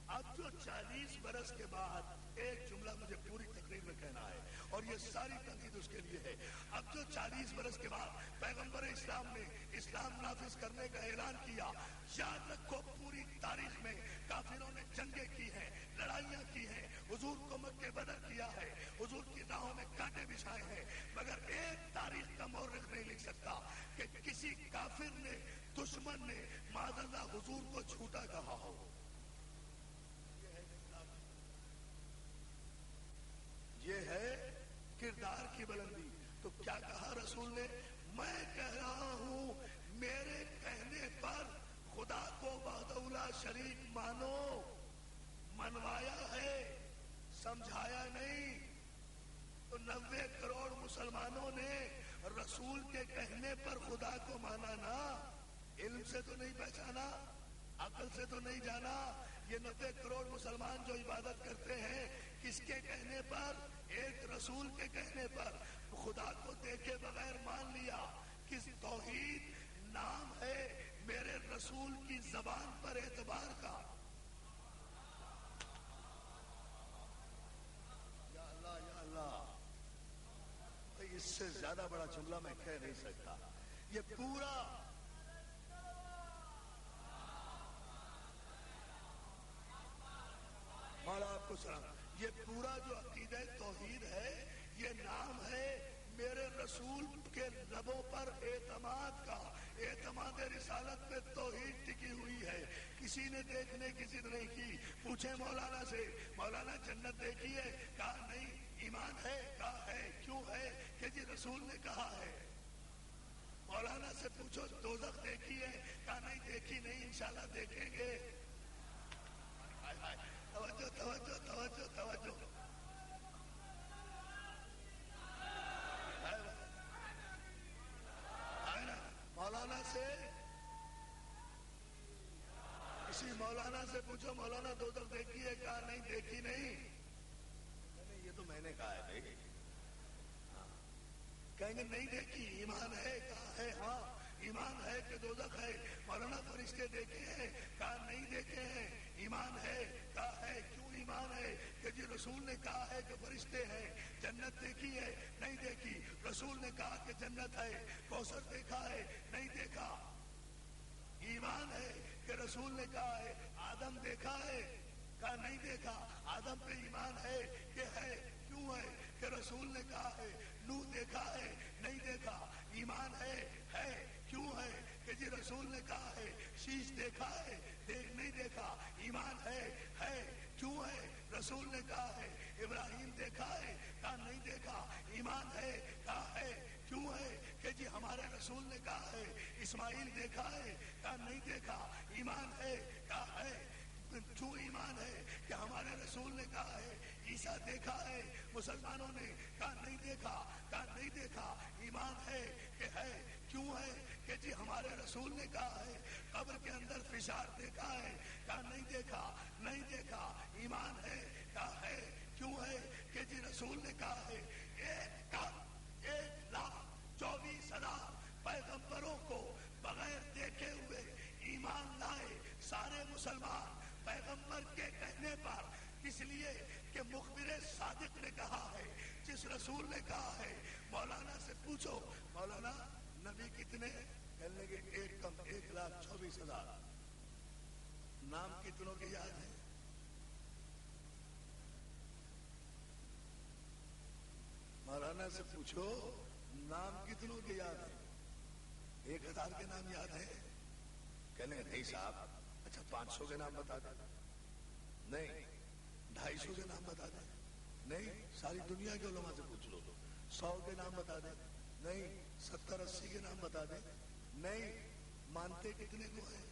اب جو 40 برس کے بعد ایک جملہ مجھے پوری تقریر میں کہنا ہے اور یہ ساری تنقید اس کے لیے ہے۔ اب جو 40 برس کے بعد پیغمبر اسلام نے اسلام نافذ کرنے کا اعلان کیا، یاد رکھو پوری تاریخ میں کافروں نے جنگیں کی ہیں، لڑائیاں کی ہیں، حضور کو مکے بدر کیا ہے، حضور کی راہوں میں کانٹے بچھائے ہیں، مگر ایک تاریخ کا مورخ نہیں لکھ سکتا کہ کسی کافر نے، دشمن نے معاذ اللہ حضور کو جھوٹا کہا ہو۔ یہ ہے کردار کی بلندی۔ تو کیا کہا رسول نے؟ میں کہہ رہا ہوں میرے کہنے پر خدا کو وحدہ لا شریک مانو۔ منوایا ہے، سمجھایا نہیں۔ تو 90 کروڑ مسلمانوں نے رسول کے کہنے پر خدا کو مانا نا۔ علم سے تو نہیں پہچانا، عقل سے تو نہیں جانا۔ یہ 90 کروڑ مسلمان جو عبادت کرتے ہیں کس کے کہنے پر؟ ایک رسول کے کہنے پر خدا کو دیکھے بغیر مان لیا۔ کس توحید نام ہے میرے رسول کی زبان پر اعتبار کا۔ یا اللہ یا اللہ، اس سے زیادہ بڑا جملہ میں کہہ نہیں سکتا۔ یہ پورا مولا آپ کو سلام، یہ پورا جو عقیدہ توحید ہے یہ نام ہے میرے رسول کے لبوں پر اعتماد کا۔ اعتماد رسالت پہ توحید ٹکی ہوئی ہے، کسی نے دیکھنے کی ضد نہیں کی۔ پوچھے مولانا سے، مولانا جنت دیکھی ہے؟ کہا نہیں۔ ایمان ہے؟ کہا ہے۔ کیوں ہے؟ کہ جی رسول نے کہا ہے۔ مولانا سے پوچھو دوزخ دیکھی ہے؟ کہا نہیں دیکھی نہیں، انشاءاللہ دیکھیں گے۔ مولانا سے پوچھو مولانا دوزخ دیکھی ہے؟ کہا نہیں دیکھی نہیں. یہ تو میں نے کہا ہے بھائی. کہیں گے نہیں دیکھی، ایمان ہے؟ کہا ہے ہاں ایمان ہے کہ دوزخ ہے. مولانا فرشتے دیکھے ہیں؟ کہا نہیں دیکھے ہیں. ایمان ہے؟ کہا ہے. کیوں ایمان ہے؟ کہ جی رسول نے کہا ہے کہ فرشتے ہیں. جنت دیکھی ہے؟ نہیں دیکھی. رسول نے کہا کہ جنت ہے. کوثر دیکھا ہے؟ نہیں دیکھا. ایمان ہے کہ رسول نے کہا ہے. آدم دیکھا ہے؟ کہا نہیں دیکھا. آدم پہ ایمان ہے کہ ہے. کیوں ہے؟ کہ رسول نے کہا ہے. نوح دیکھا ہے؟ نہیں دیکھا. ایمان ہے. کیوں ہے؟ کہ جی رسول نے کہا ہے. شیش دیکھا ہے؟ نہیں دیکھا. ایمان ہے. کیوں ہے؟ رسول نے کہا ہے. ابراہیم دیکھا ہے؟ کہا نہیں دیکھا. ایمان ہے. کہا ہے. کیوں ہے؟ کہ جی ہمارے رسول نے کہا ہے. اسماعیل دیکھا ہے؟ کہا نہیں دیکھا. ایمان ہے. کہا ہے. کیوں ایمان ہے؟ کہ ہمارے رسول نے کہا ہے. عیسیٰ دیکھا ہے مسلمانوں نے؟ کہا نہیں دیکھا. کہا نہیں دیکھا. ایمان ہے کہ ہے. کیوں ہے؟ کہ جی ہمارے رسول نے کہا ہے. قبر کے اندر فشار دیکھا ہے؟ کہا نہیں دیکھا. نہیں دیکھا. ایمان ہے. کہا ہے. کیوں ہے؟ کہ جی رسول نے کہا ہے 1,24,000 پیغمبروں کو بغیر دیکھے ہوئے ایمان لائے سارے مسلمان پیغمبر کے کہنے پر. اس لیے کہ مخبر صادق نے کہا ہے. جس رسول نے کہا ہے. مولانا سے پوچھو مولانا نبی کتنے؟ کہنے کے ایک کم 1,24,000. نام کتنوں کے یاد ہیں؟ مولانا سے پوچھو نام کتنوں کے یاد ہیں؟ 1,000 کے نام یاد ہیں؟ کہنے نہیں صاحب. اچھا 500 کے نام بتا دیں. نہیں. 250 کے نام بتا دیں. نہیں. ساری دنیا کے علماء سے پوچھ لو. 100 کے نام بتا دیں. نہیں. 70-80 کے نام بتا دیں. نہیں. مانتے کتنے کو ہیں؟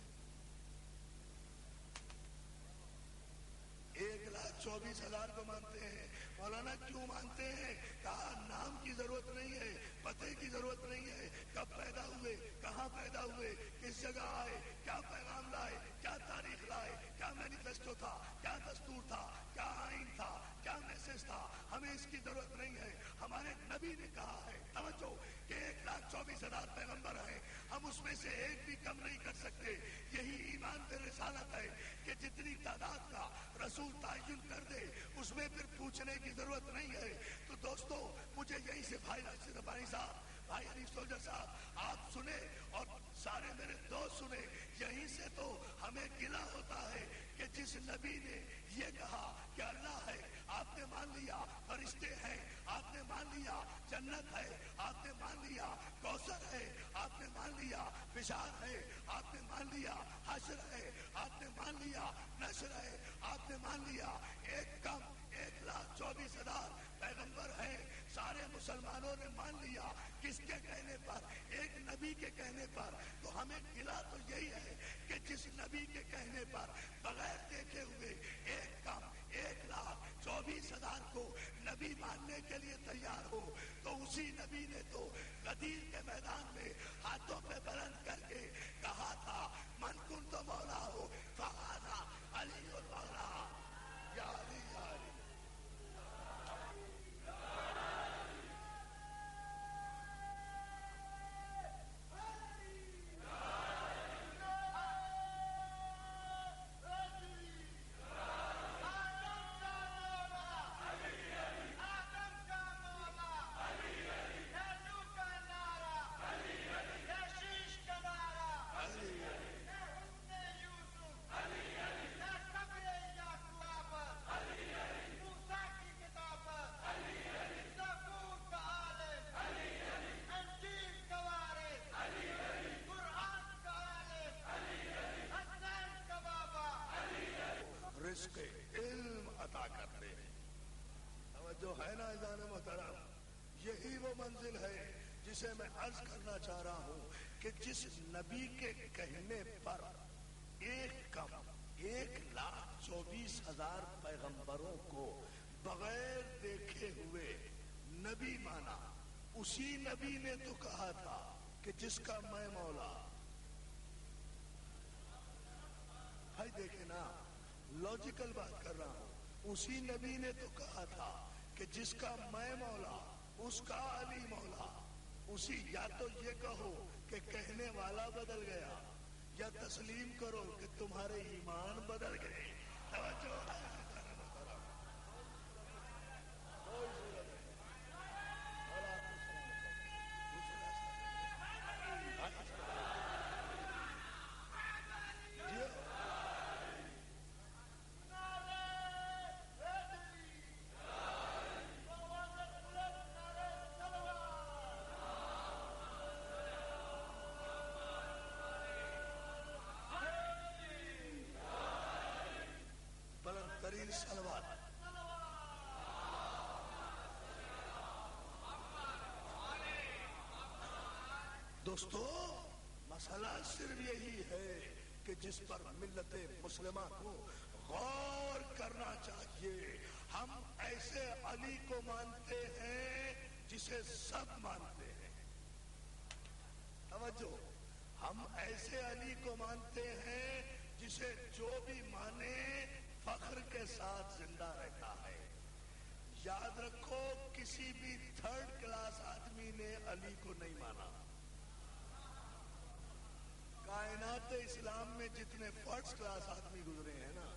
1,24,000 کو مانتے ہیں. مولانا کیوں مانتے ہیں؟ کہا نام کی ضرورت نہیں ہے، پتے کی ضرورت نہیں ہے. کب پیدا ہوئے، کہاں پیدا ہوئے، کس جگہ آئے، کیا پیغام لائے، کیا تاریخ لائے، کیا مینیفیسٹو تھا، کیا دستور تھا، کیا آئین تھا، کیا میسج تھا. ہمیں اس کی ضرورت نہیں ہے. ہمارے نبی نے کہا ہے توجہ کہ 1,24,000 پیغمبر ہیں. ہم اس میں سے ایک بھی کم نہیں کر سکتے. یہی ایمان پہ رسالت ہے کہ جتنی تعداد کا رسول تعین کر دے اس میں پھر پوچھنے کی ضرورت نہیں ہے. تو دوستو مجھے یہی سے بھائی راشد ربانی صاحب، بھائی حنیف سولجر صاحب آپ سنے اور سارے میرے دوست سنے. یہیں سے تو ہمیں گلہ ہوتا ہے کہ جس نبی نے یہ کہا کہ اللہ ہے آپ نے مان لیا، فرشتے ہیں آپ نے مان لیا، جنت ہے آپ نے مان لیا، کوثر ہے آپ نے مان لیا، بشار ہے آپ نے مان لیا، حشر ہے آپ نے مان لیا، نشر ہے آپ نے مان لیا. ایک کم 1,24,000 پیغمبر ہیں. سارے مسلمانوں نے مان لیا. کس کے کہنے پر؟ ایک نبی کے کہنے پر. تو ہمیں گلہ تو یہی ہے کہ جس نبی کے کہنے پر بغیر دیکھے ہوئے ایک کم 1,24,000 کو نبی ماننے کے لیے تیار ہو. تو اسی نبی نے تو غدیر کے میدان میں ہاتھوں پہ بلند کر کے کہا تھا من کنت مولا ہو فہذا علی المولا. یا علی یا علی. علم عطا کرتے ہیں. جو ہے نا اذان محترم، یہی وہ منزل ہے جسے میں عرض کرنا چاہ رہا ہوں کہ جس نبی کے کہنے پر ایک کم 1,24,000 پیغمبروں کو بغیر دیکھے ہوئے نبی مانا. اسی نبی نے تو کہا تھا کہ جس کا میں مولا. بھائی دیکھیں نا لوجیکل بات کر رہا ہوں. اسی نبی نے تو کہا تھا کہ جس کا میں مولا اس کا علی مولا. اسی یا تو یہ کہو کہ کہنے والا بدل گیا یا تسلیم کرو کہ تمہارے ایمان بدل گئے. توجہ ترین سلوات. دوستو مسئلہ صرف یہی ہے کہ جس پر ملت مسلمہ کو غور کرنا چاہیے. ہم ایسے علی کو مانتے ہیں جسے سب مانتے ہیں. توجہ, ہم ایسے علی کو مانتے ہیں جسے جو بھی مانے فخر کے ساتھ زندہ رہتا ہے. یاد رکھو کسی بھی تھرڈ کلاس آدمی نے علی کو نہیں مانا. کائنات اسلام میں جتنے فرسٹ کلاس آدمی گزرے ہیں نا,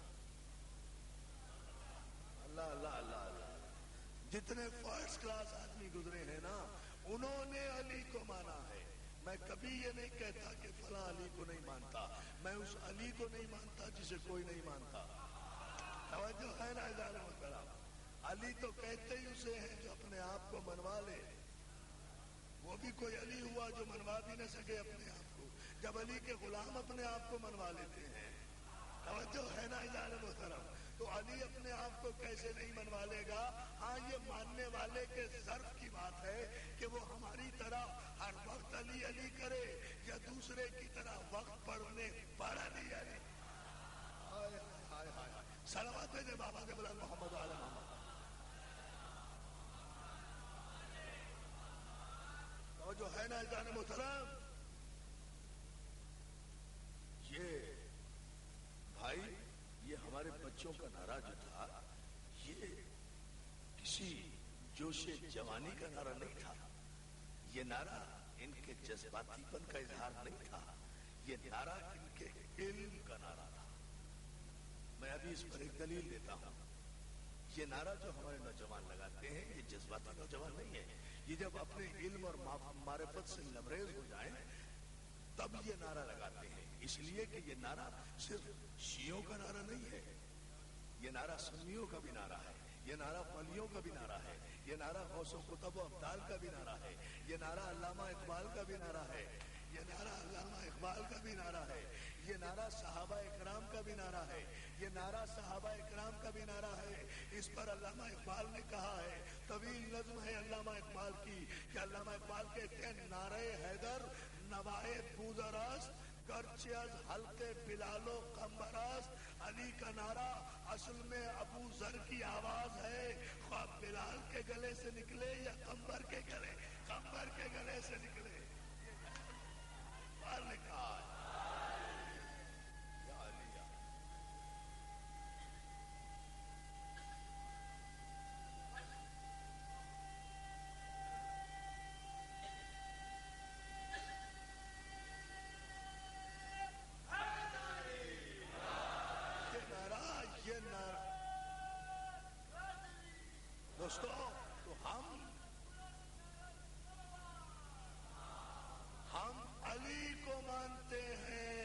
اللہ اللہ اللہ اللہ, جتنے فرسٹ کلاس آدمی گزرے ہیں نا انہوں نے علی کو مانا ہے. میں کبھی یہ نہیں کہتا کہ فلاں علی کو نہیں مانتا, میں اس علی کو نہیں مانتا جسے کوئی نہیں مانتا. توجہ ہے نا اعزاز محترم. علی تو کہتے ہی اسے ہیں جو اپنے آپ کو منوا لے. وہ بھی کوئی علی ہوا جو منوا بھی نہ سکے اپنے آپ کو, جب علی کے غلام اپنے آپ کو منوا لیتے ہیں. توجہ ہے نا اعزاز محترم. تو علی اپنے آپ کو کیسے نہیں منوا لے گا؟ ہاں یہ ماننے والے کے ظرف کی بات ہے کہ وہ ہماری طرح ہر وقت علی علی کرے یا دوسرے کی طرح وقت پڑھنے پر علی علی. صلوات بھیجے بابا کے بلند محمد علی محمد. تو جو ہے نا اعزاز محترم, یہ بھائی یہ ہمارے بچوں کا نعرہ جو تھا یہ کسی جوش جوانی کا نعرہ نہیں تھا. یہ نعرہ ان کے جذباتی پن کا اظہار نہیں تھا. یہ نعرہ ان کے علم کا نعرہ تھا. میں ابھی اس پر ایک دلیل دیتا ہوں. یہ نعرہ جو ہمارے نوجوان لگاتے ہیں یہ جذباتی نوجوان نہیں ہے. یہ جب اپنے علم اور معرفت سے لبریز ہو جائیں تب یہ نعرہ لگاتے ہیں. اس لیے کہ یہ نعرہ صرف شیعوں کا نعرہ نہیں ہے, یہ نعرہ سنیوں کا بھی نعرہ ہے, یہ نعرہ ولیوں کا بھی نعرہ ہے, یہ نعرہ غوث و کتب و ابدال کا بھی نعرہ ہے, یہ نعرہ علامہ اقبال کا بھی نعرہ ہے, یہ نعرہ علامہ اقبال کا بھی نعرہ ہے, یہ نعرہ صحابہ اکرام کا بھی نعرہ ہے, یہ نعرہ صحابہ اکرام کا بھی نعرہ ہے. اس پر علامہ اقبال نے کہا ہے, طویل نظم ہے علامہ اقبال کی, کہ علامہ اقبال کہتے ہیں نعرہ حیدر نوائے بوزراست گرچہ از حلقے بلال و قمبراست. علی کا نعرہ اصل میں ابو ذر کی آواز ہے, خواہ بلال کے گلے سے نکلے یا قمبر کے گلے سے نکلے. اقبال نے کہا دوستو, تو ہم علی کو مانتے ہیں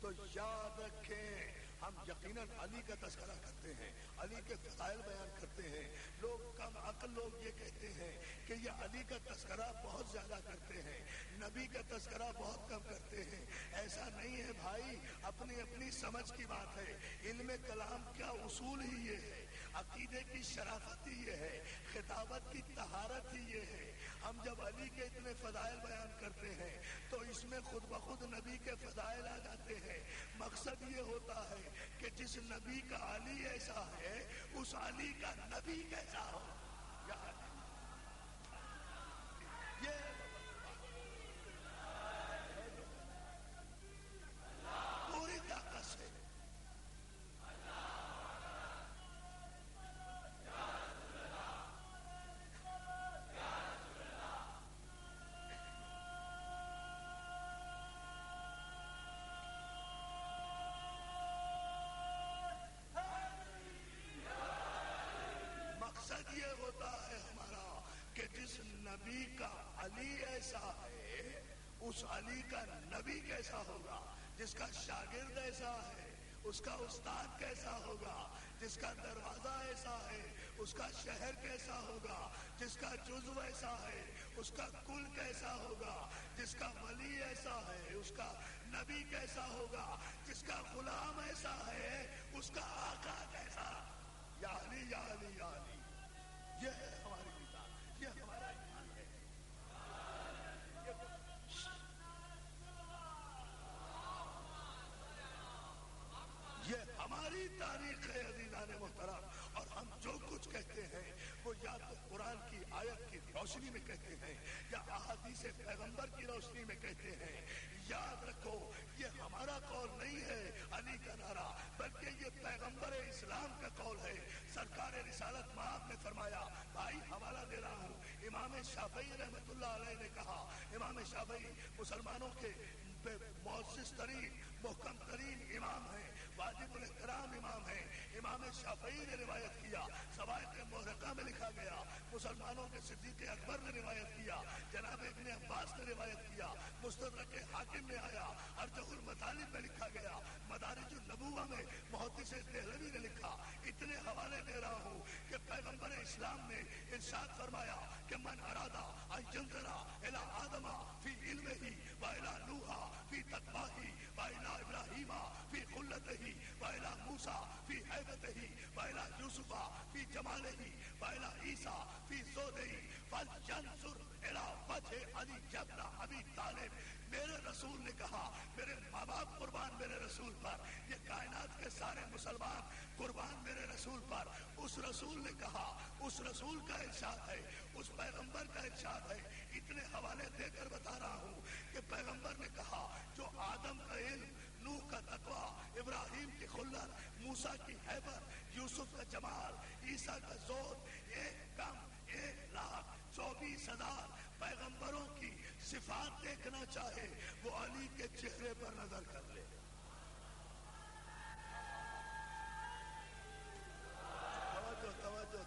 تو یاد رکھیں ہم یقیناً علی کا تذکرہ کرتے ہیں, علی کے فضائل بیان کرتے ہیں. لوگ کم عقل لوگ یہ کہتے ہیں کہ یہ علی کا تذکرہ بہت زیادہ کرتے ہیں, نبی کا تذکرہ بہت کم کرتے ہیں. ایسا نہیں ہے بھائی, اپنی اپنی سمجھ کی بات ہے. علم کلام کا اصول ہی یہ ہے, عقیدے کی شرافت ہی یہ ہے, خطابت کی طہارت ہی یہ ہے. ہم جب علی کے اتنے فضائل بیان کرتے ہیں تو اس میں خود بخود نبی کے فضائل آ جاتے ہیں. مقصد یہ ہوتا ہے کہ جس نبی کا علی ایسا ہے اس علی کا نبی کیسا ہو. یہ پوری طاقت سے نبی کا علی ایسا ہے اس علی کا نبی کیسا ہوگا؟ جس کا شاگرد ایسا ہے اس کا استاد کیسا ہوگا؟ جس کا دروازہ ایسا ہے اس کا شہر کیسا ہوگا؟ جس کا جزو ایسا ہے اس کا کل کیسا ہوگا؟ جس کا ولی ایسا ہے اس کا نبی کیسا ہوگا؟ جس کا غلام ایسا ہے اس کا آقا کیسا؟ یا علی یا علی یا علی، یہ ہے ہماری مثال، یہ ہمارا ایمان ہے۔ یہ ہماری تاریخ ہے عزیزان محترم، اور ہم جو کچھ کہتے ہیں وہ یا تو قرآن کی آیت کی روشنی میں کہتے ہیں یا احادیث پیغمبر کی روشنی میں کہتے ہیں۔ یاد رکھو یہ ہمارا قول نہیں ہے علی کا نعرہ، بلکہ یہ پیغمبر اسلام کا قول ہے۔ سرکار رسالت مآب نے فرمایا، بھائی حوالہ دے رہا ہوں، امام شافعی رحمۃ اللہ علیہ نے کہا، امام شافعی مسلمانوں کے مؤسس ترین محکم ترین امام ہیں، واجب الاحترام امام ہیں۔ امام شافعی نے روایت کیا، سوائق محرقہ میں لکھا گیا، مسلمانوں کے صدیق اکبر نے روایت کیا، جناب ابن عباس نے روایت کیا، مستدرک حاکم میں آیا، ارجح المطالب میں لکھا گیا، مدارج النبوہ میں محدث دہلوی نے لکھا۔ اتنے حوالے دے رہا ہوں کہ پیغمبر اسلام نے ارشاد فرمایا کہ من ارادہ ان ينظر الى آدم فی علمہ و الى نوح فی تقویہ و الى ابراہیم فی خلتہ و الى موسیٰ فی ہیبتہ و الى یوسف فی جمالہ و الى عیسیٰ فی زہدہ فلینظر الى وجہ علی ابن ابی طالب۔ میرے رسول نے کہا، میرے ماں باپ قربان میرے رسول پر، یہ کائنات کے سارے مسلمان قربان میرے رسول پر۔ اس رسول نے کہا، اس رسول کا ارشاد ہے، اس پیغمبر کا ارشاد ہے۔ اتنے حوالے دے کر بتا رہا ہوں کہ پیغمبر نے کہا جو آدم کا علم، نوح کا تقوی، ابراہیم کی خلت، موسیٰ کی ہیبت، یوسف کا جمال، عیسیٰ کا زہد، 1,24,000 پیغمبروں کی صفات دیکھنا چاہے وہ علی کے چہرے پر نظر کر لے۔ توجہ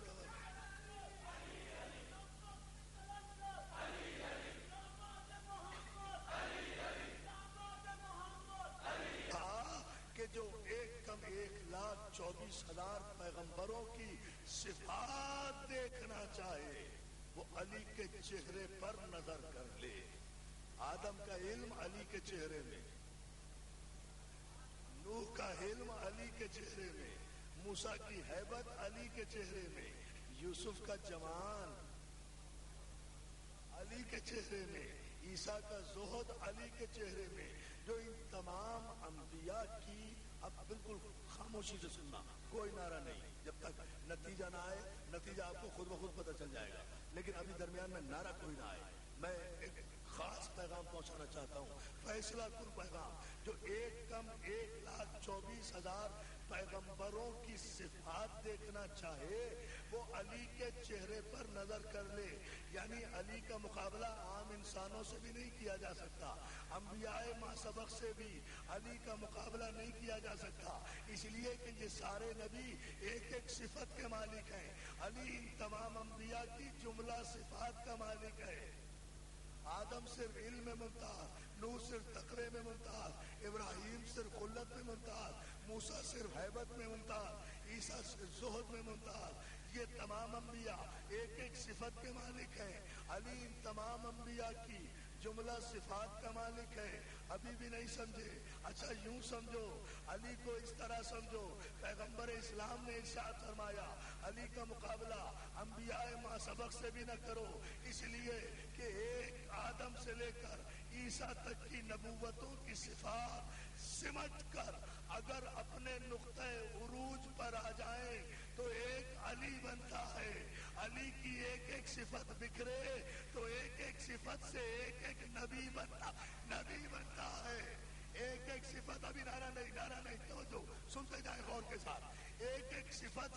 کہ جو 1,24,000 پیغمبروں کی صفات دیکھنا چاہے وہ علی کے چہرے پر نظر کر لے۔ آدم کا علم علی کے چہرے میں، نوح کا علم علی کے چہرے میں، موسیٰ کی ہیبت علی کے چہرے میں، یوسف کا جمال علی کے چہرے میں، عیسیٰ کا زہد علی کے چہرے میں۔ جو ان تمام انبیاء کی، اب بالکل خاموشی سے سننا، کوئی نعرہ نہیں، جب تک نتیجہ نہ آئے، نتیجہ آپ کو خود بخود پتہ چل جائے گا، لیکن ابھی درمیان میں نعرہ کوئی نہ آئے۔ میں ایک خاص پیغام پہنچانا چاہتا ہوں، فیصلہ کن پیغام، جو 1,24,000 پیغمبروں کی صفات دیکھنا چاہے وہ علی کے چہرے پر نظر کر لے۔ یعنی علی کا مقابلہ عام انسانوں سے بھی نہیں کیا جا سکتا، انبیاء ما سبق سے بھی علی کا مقابلہ نہیں کیا جا سکتا، اس لیے کہ یہ سارے نبی ایک ایک صفت کے مالک ہیں۔ علی ان تمام انبیاء کی جملہ صفات کا مالک ہے۔ آدم صرف علم میں ممتاز، نوح صرف تقوی میں ممتاز، ابراہیم صرف خلت میں ممتاز، موسیٰ صرف ہیبت میں ممتاز، عیسیٰ صرف زہد میں ممتاز۔ یہ تمام انبیاء ایک ایک صفت کے مالک ہیں۔ علی ان تمام انبیاء کی جملہ صفات کا مالک ہے۔ ابھی بھی نہیں سمجھے؟ اچھا یوں سمجھو، علی کو اس طرح سمجھو، پیغمبر اسلام نے ارشاد فرمایا علی کا مقابلہ انبیاء ما سبق سے بھی نہ کرو، اس لیے کہ ایک آدم سے لے کر عیسیٰ تک کی نبوتوں کی صفات سمٹ کر اگر اپنے نقطۂ عروج پر آ جائیں تو ایک علی بنتا ہے۔ علی کی ایک ایک صفت بکھرے تو ایک ایک صفت سے ایک ایک نبی بنتا ہے۔ ایک ایک صفت، ابھی نعرہ نہیں، توجہ سنتے جائیں غور کے ساتھ۔ ایک ایک صفت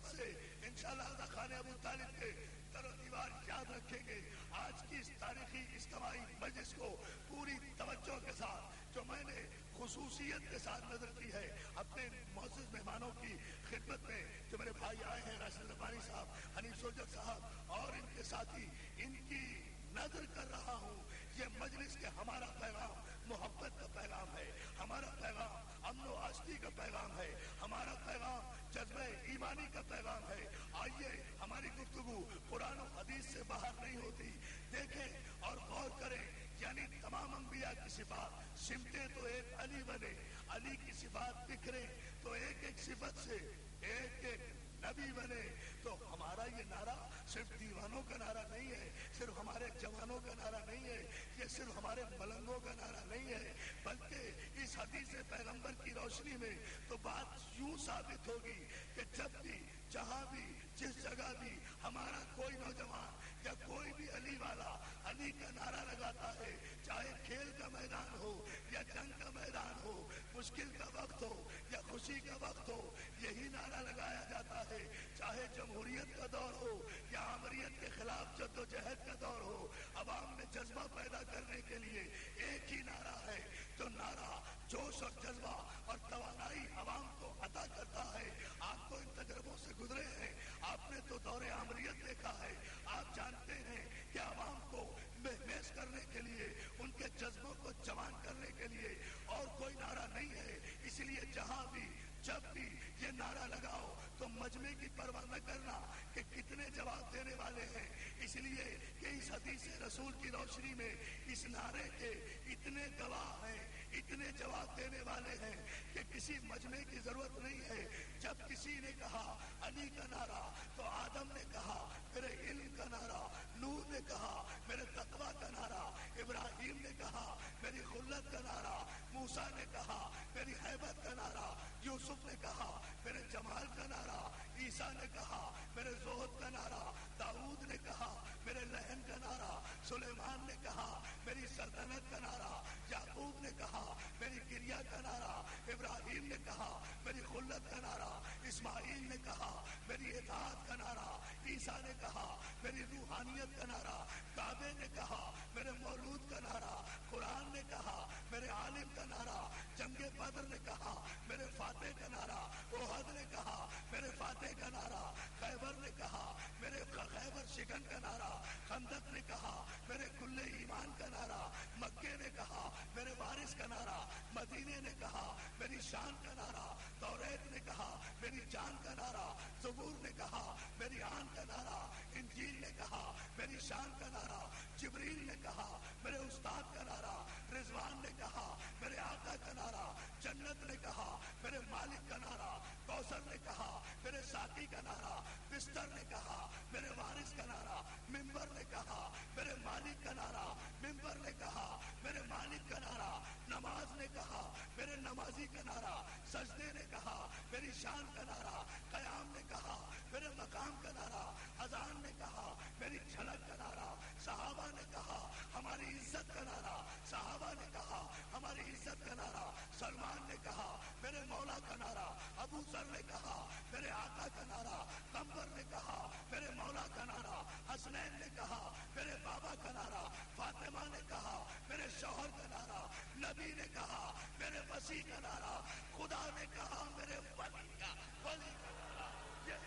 سے انشاءاللہ حضرت خان ابو طالب کے در و دیوار یاد رکھیں گے۔ آج کی اس تاریخی اجتماعی مجلس کو پوری توجہ کے ساتھ جو میں نے خصوصیت کے ساتھ نظر کی ہے اپنے معزز مہمانوں کی خدمت میں جو میرے بھائی آئے ہیں، راشد ربانی صاحب، حنیف سوجت صاحب اور ان کے ساتھی، ان کی نظر کر رہا ہوں یہ مجلس کے ہمارا پیغام محبت کا پیغام ہے، ہمارا پیغام امن و آشتی کا پیغام ہے، ہمارا پیغام جذبہ ایمانی کا پیغام ہے۔ آئیے ہماری گفتگو قرآن و حدیث سے باہر نہیں ہوتی، دیکھیں اور غور کریں، یعنی تمام انبیاء کی صفات سمٹیں تو ایک علی بنے، علی کی صفات بکھریں تو ایک ایک صفت سے ایک ایک نبی بنے۔ تو ہمارا یہ نعرہ صرف دیوانوں کا نعرہ نہیں ہے، صرف ہمارے جوانوں کا نعرہ نہیں ہے، یہ صرف ہمارے ملنگوں کا نعرہ نہیں ہے، بلکہ اس حدیث پیغمبر کی روشنی میں تو بات یوں ثابت ہوگی کہ جب بھی، جہاں بھی، جس جگہ بھی ہمارا کوئی نوجوان یا کوئی بھی علی والا علی کا نعرہ لگاتا ہے، چاہے کھیل کا میدان ہو یا جنگ کا میدان ہو، مشکل کا وقت ہو یا خوشی کا وقت ہو، یہی نعرہ لگایا جاتا ہے، چاہے جمہوریت کا دور ہو یا آمریت کے خلاف جد و جہد کا دور ہو، عوام میں جذبہ پیدا کرنے کے لیے ایک ہی نعرہ ہے جو نعرہ جوش اور جذبہ اور توانائی عوام کو عطا کرتا ہے۔ آپ تو ان تجربوں سے گزرے ہیں، آپ نے تو دور آمریت دیکھا ہے، آپ جانتے ہیں کہ عوام کو مہمیز کرنے کے لیے، ان کے جذبوں کو جوان کرنے کے لیے اور کوئی نعرہ نہیں ہے۔ اس لیے جہاں بھی، جب بھی یہ نعرہ لگاؤ تو مجمع کی پرواہ نہ کرنا کہ کتنے جواب دینے والے ہیں، اس لیے کہ اس حدیث رسول کی روشنی میں اس نعرے کے اتنے گواہ ہیں، اتنے جواب دینے والے ہیں کہ کسی مجمع کی ضرورت نہیں ہے۔ جب کسی نے کہا علی کا نعرہ تو آدم نے کہا میرے علم کا نعرہ، نوح نے کہا میرے تقویٰ کا نعرہ، ابراہیم نے کہا میری خلت کا نعرہ، موسیٰ نے کہا میری ہیبت کا نعرہ، یوسف نے کہا میرے جمال کا نعرہ، عیسیٰ نے کہا میرے زہد کا نعرہ، داؤد نے کہا میرے لہن کا نعرہ، سلیمان نے کہا میری سلطنت کا نعرہ، یعقوب نے کہا میری کریا کا نعرہ، ابراہیم نے کہا میری خلت کا نعرہ، اسماعیل نے کہا میری اطاعت کا نعرہ، عیسیٰ نے کہا میری روحانیت کا نعرہ، کعبے نے کہا میرے مولود کا نعرہ، قرآن نے کہا میرے عالم کا نعرہ، جنگ بدر نے کہا میرے فاتح کا نعرہ، احد نے کہا میرے فاتح کا نعرہ، خیبر نے کہا میرے خیبر شکن کا نعرہ، خندق نے کہا میرے کل ایمان کا نعرہ، مکے نے کہا میرے وارث کا نعرہ، مدینے نے کہا میری شان کا نعرہ، توریت نے کہا میری جان کا نعرہ، زبور نے کہا میری آن کا نعرہ، انجیل نے کہا میری شان کا نعرہ، جبریل نے کہا میرے استاد کا نعرہ، رضوان نے کہا میرے آقا کا نعرہ، جنت نے کہا میرے مالک کا نعرہ، کوثر نے کہا میرے ساقی کا نعرہ، بستر نے کہا میرے وارث کا نعرہ، منبر نے کہا میرے مالک کا نعرہ، منبر نے کہا میرے مالک کا نعرہ، نماز نے کہا میرے نمازی کا نعرہ، سجدے نے کہا میری شان کا نعرہ، قیام نے کہا میرے مقام کا نعرہ، اذان نے کہا میری جھلک کا نعرہ، صحابہ نے کہا ہماری عزت کا نعرہ، صحابہ نے کہا ہماری عزت کا نعرہ، سلمان نے کہا میرے مولا کا نعرہ، ابو ذر نے کہا میرے آقا کا نعرہ، قمر نے کہا میرے مولا کا نعرہ، حسنین نے کہا میرے بابا کا نعرہ، فاطمہ نے کہا میرے شوہر کا نعرہ، نبی نے کہا میرے مسیح کا نعرہ، خدا نے کہا میرے ولی کا نعرہ۔ یہ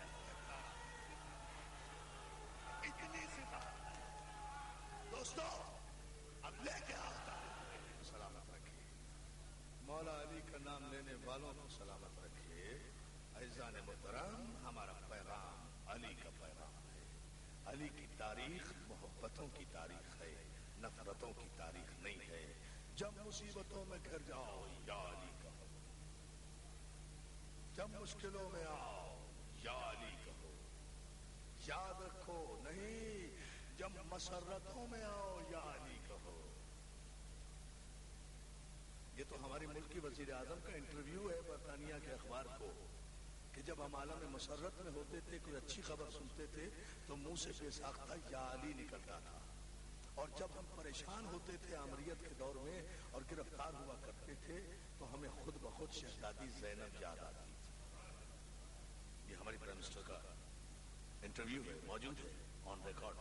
اتنی صفات دوستو اب لے کے آتا سلامت رکھیے، مولا علی کا نام لینے والوں کو سلامت رکھیے۔ عزیزان محترم، ہمارا پیغام علی کا پیغام ہے۔ علی کی تاریخ محبتوں کی تاریخ ہے، نفرتوں کی تاریخ نہیں ہے۔ جب مصیبتوں میں گھر جاؤ یا علی کہو، جب مشکلوں میں آؤ یا علی کہو، یاد رکھو نہیں جب مسرتوں میں آؤ یا علی کہو۔ یہ تو ہماری ملک کی وزیر اعظم کا انٹرویو ہے برطانیہ کے اخبار کو، کہ جب ہم عالم مسرت میں ہوتے تھے، کوئی اچھی خبر سنتے تھے تو منہ سے بے ساختہ یا علی نکلتا تھا، اور جب ہم پریشان ہوتے تھے آمریت کے دور میں اور گرفتار ہوا کرتے تھے تو ہمیں خود بخود شہزادی زینب یاد آتی تھی۔ یہ ہماری پرائم منسٹر کا انٹرویو ہے، موجود ہے آن ریکارڈ،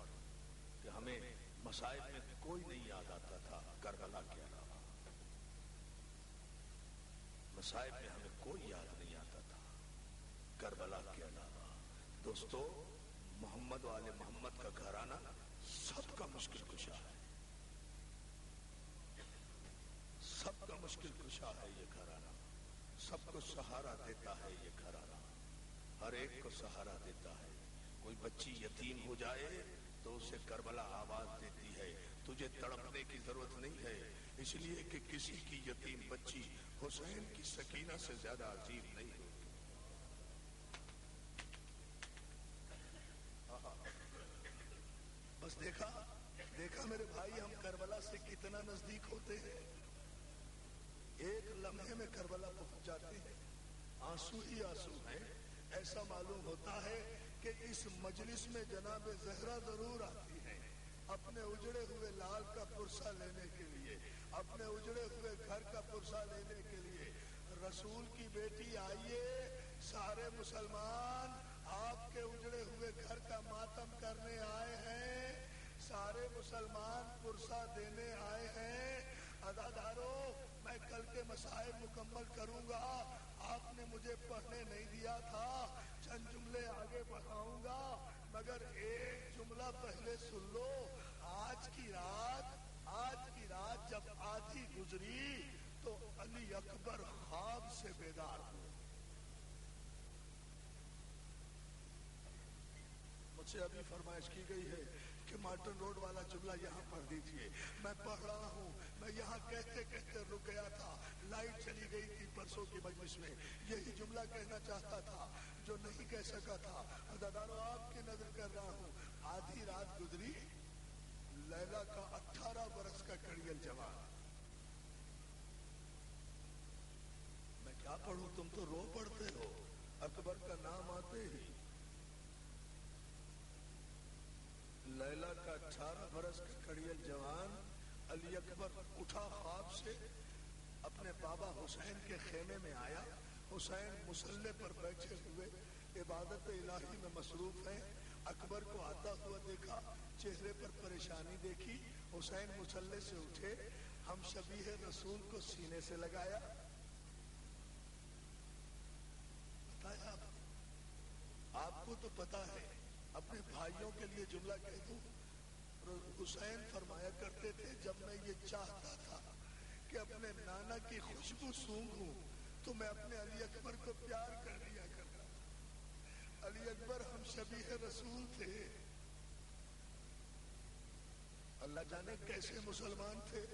کہ ہمیں مصائب میں کوئی نہیں یاد آتا تھا کربلا کیا رہا۔ مصائب میں ہمیں کوئی یاد نہیں آتا تھا کربلا کے علاوہ. دوستو محمد والے محمد کا گھرانہ سب کا مشکل کشا ہے, سب کا مشکل کشا ہے یہ گھرانہ, سب کو سہارا دیتا ہے یہ گھرانہ, ہر ایک کو سہارا دیتا ہے. کوئی بچی یتیم ہو جائے تو اسے کربلا آواز دیتی ہے, تجھے تڑپنے کی ضرورت نہیں ہے, اس لیے کہ کسی کی یتیم بچی حسین کی سکینہ سے زیادہ عجیب نہیں ہوتی. بس دیکھا میرے بھائی, ہم کربلا سے کتنا نزدیک ہوتے ہیں, ایک لمحے میں کربلا پہنچ جاتے ہیں, آنسو ہی آنسو ہیں. ایسا معلوم ہوتا ہے کہ اس مجلس میں جناب زہرا ضرور آتی ہیں اپنے اجڑے ہوئے لال کا پرسہ لینے کے لیے, اپنے اجڑے ہوئے گھر کا پرسہ لینے کے لیے. رسول کی بیٹی آئیے, سارے مسلمان آپ کے اجڑے ہوئے گھر کا ماتم کرنے آئے ہیں, سارے مسلمان پرسہ دینے آئے ہیں. ادادارو میں کل کے مسائل مکمل کروں گا, آپ نے مجھے پڑھنے نہیں دیا تھا, چند جملے آگے بڑھاؤں گا, مگر ایک جملہ پہلے سن لو. آج کی رات جب آدھی گزری تو علی اکبر خواب سے بیدار ہوئے. مجھ سے ابھی فرمائش کی گئی ہے کہ مارٹن روڈ والا جملہ یہاں پڑھ دیجیے. میں پڑھ رہا ہوں, میں یہاں کہتے کہتے رک گیا تھا, لائٹ چلی گئی تھی پرسوں کی مجلس میں. یہی جملہ کہنا چاہتا تھا جو نہیں کہہ سکا تھا. عزادارو آپ کی نظر کر رہا ہوں, آدھی رات گزری, لیلا کا 18 برس کا کڑیل جوان. میں کیا پڑھوں, تم تو رو پڑتے ہو اکبر کا نام آتے ہی. لیلا کا 18 برس کا کڑیل جوان علی اکبر اٹھا خواب سے, اپنے بابا حسین کے خیمے میں آیا. حسین مصلی پر بیٹھے ہوئے عبادت الہی میں مصروف ہیں. اکبر کو آتا ہوا دیکھا, چہرے پر پریشانی دیکھی. حسین مصلی سے اٹھے, ہم شبیہ رسول کو سینے سے لگایا. بتایا آپ کو تو پتا ہے, اپنے بھائیوں کے لیے جملہ کہہ دوں. حسین فرمایا کرتے تھے, جب میں یہ چاہتا تھا کہ اپنے نانا کی خوشبو سونگھوں تو میں اپنے علی اکبر کو پیار کر لیا کرتا تھا. علی اکبر ہم شبیہ رسول تھے, اللہ جانے کیسے مسلمان تھے.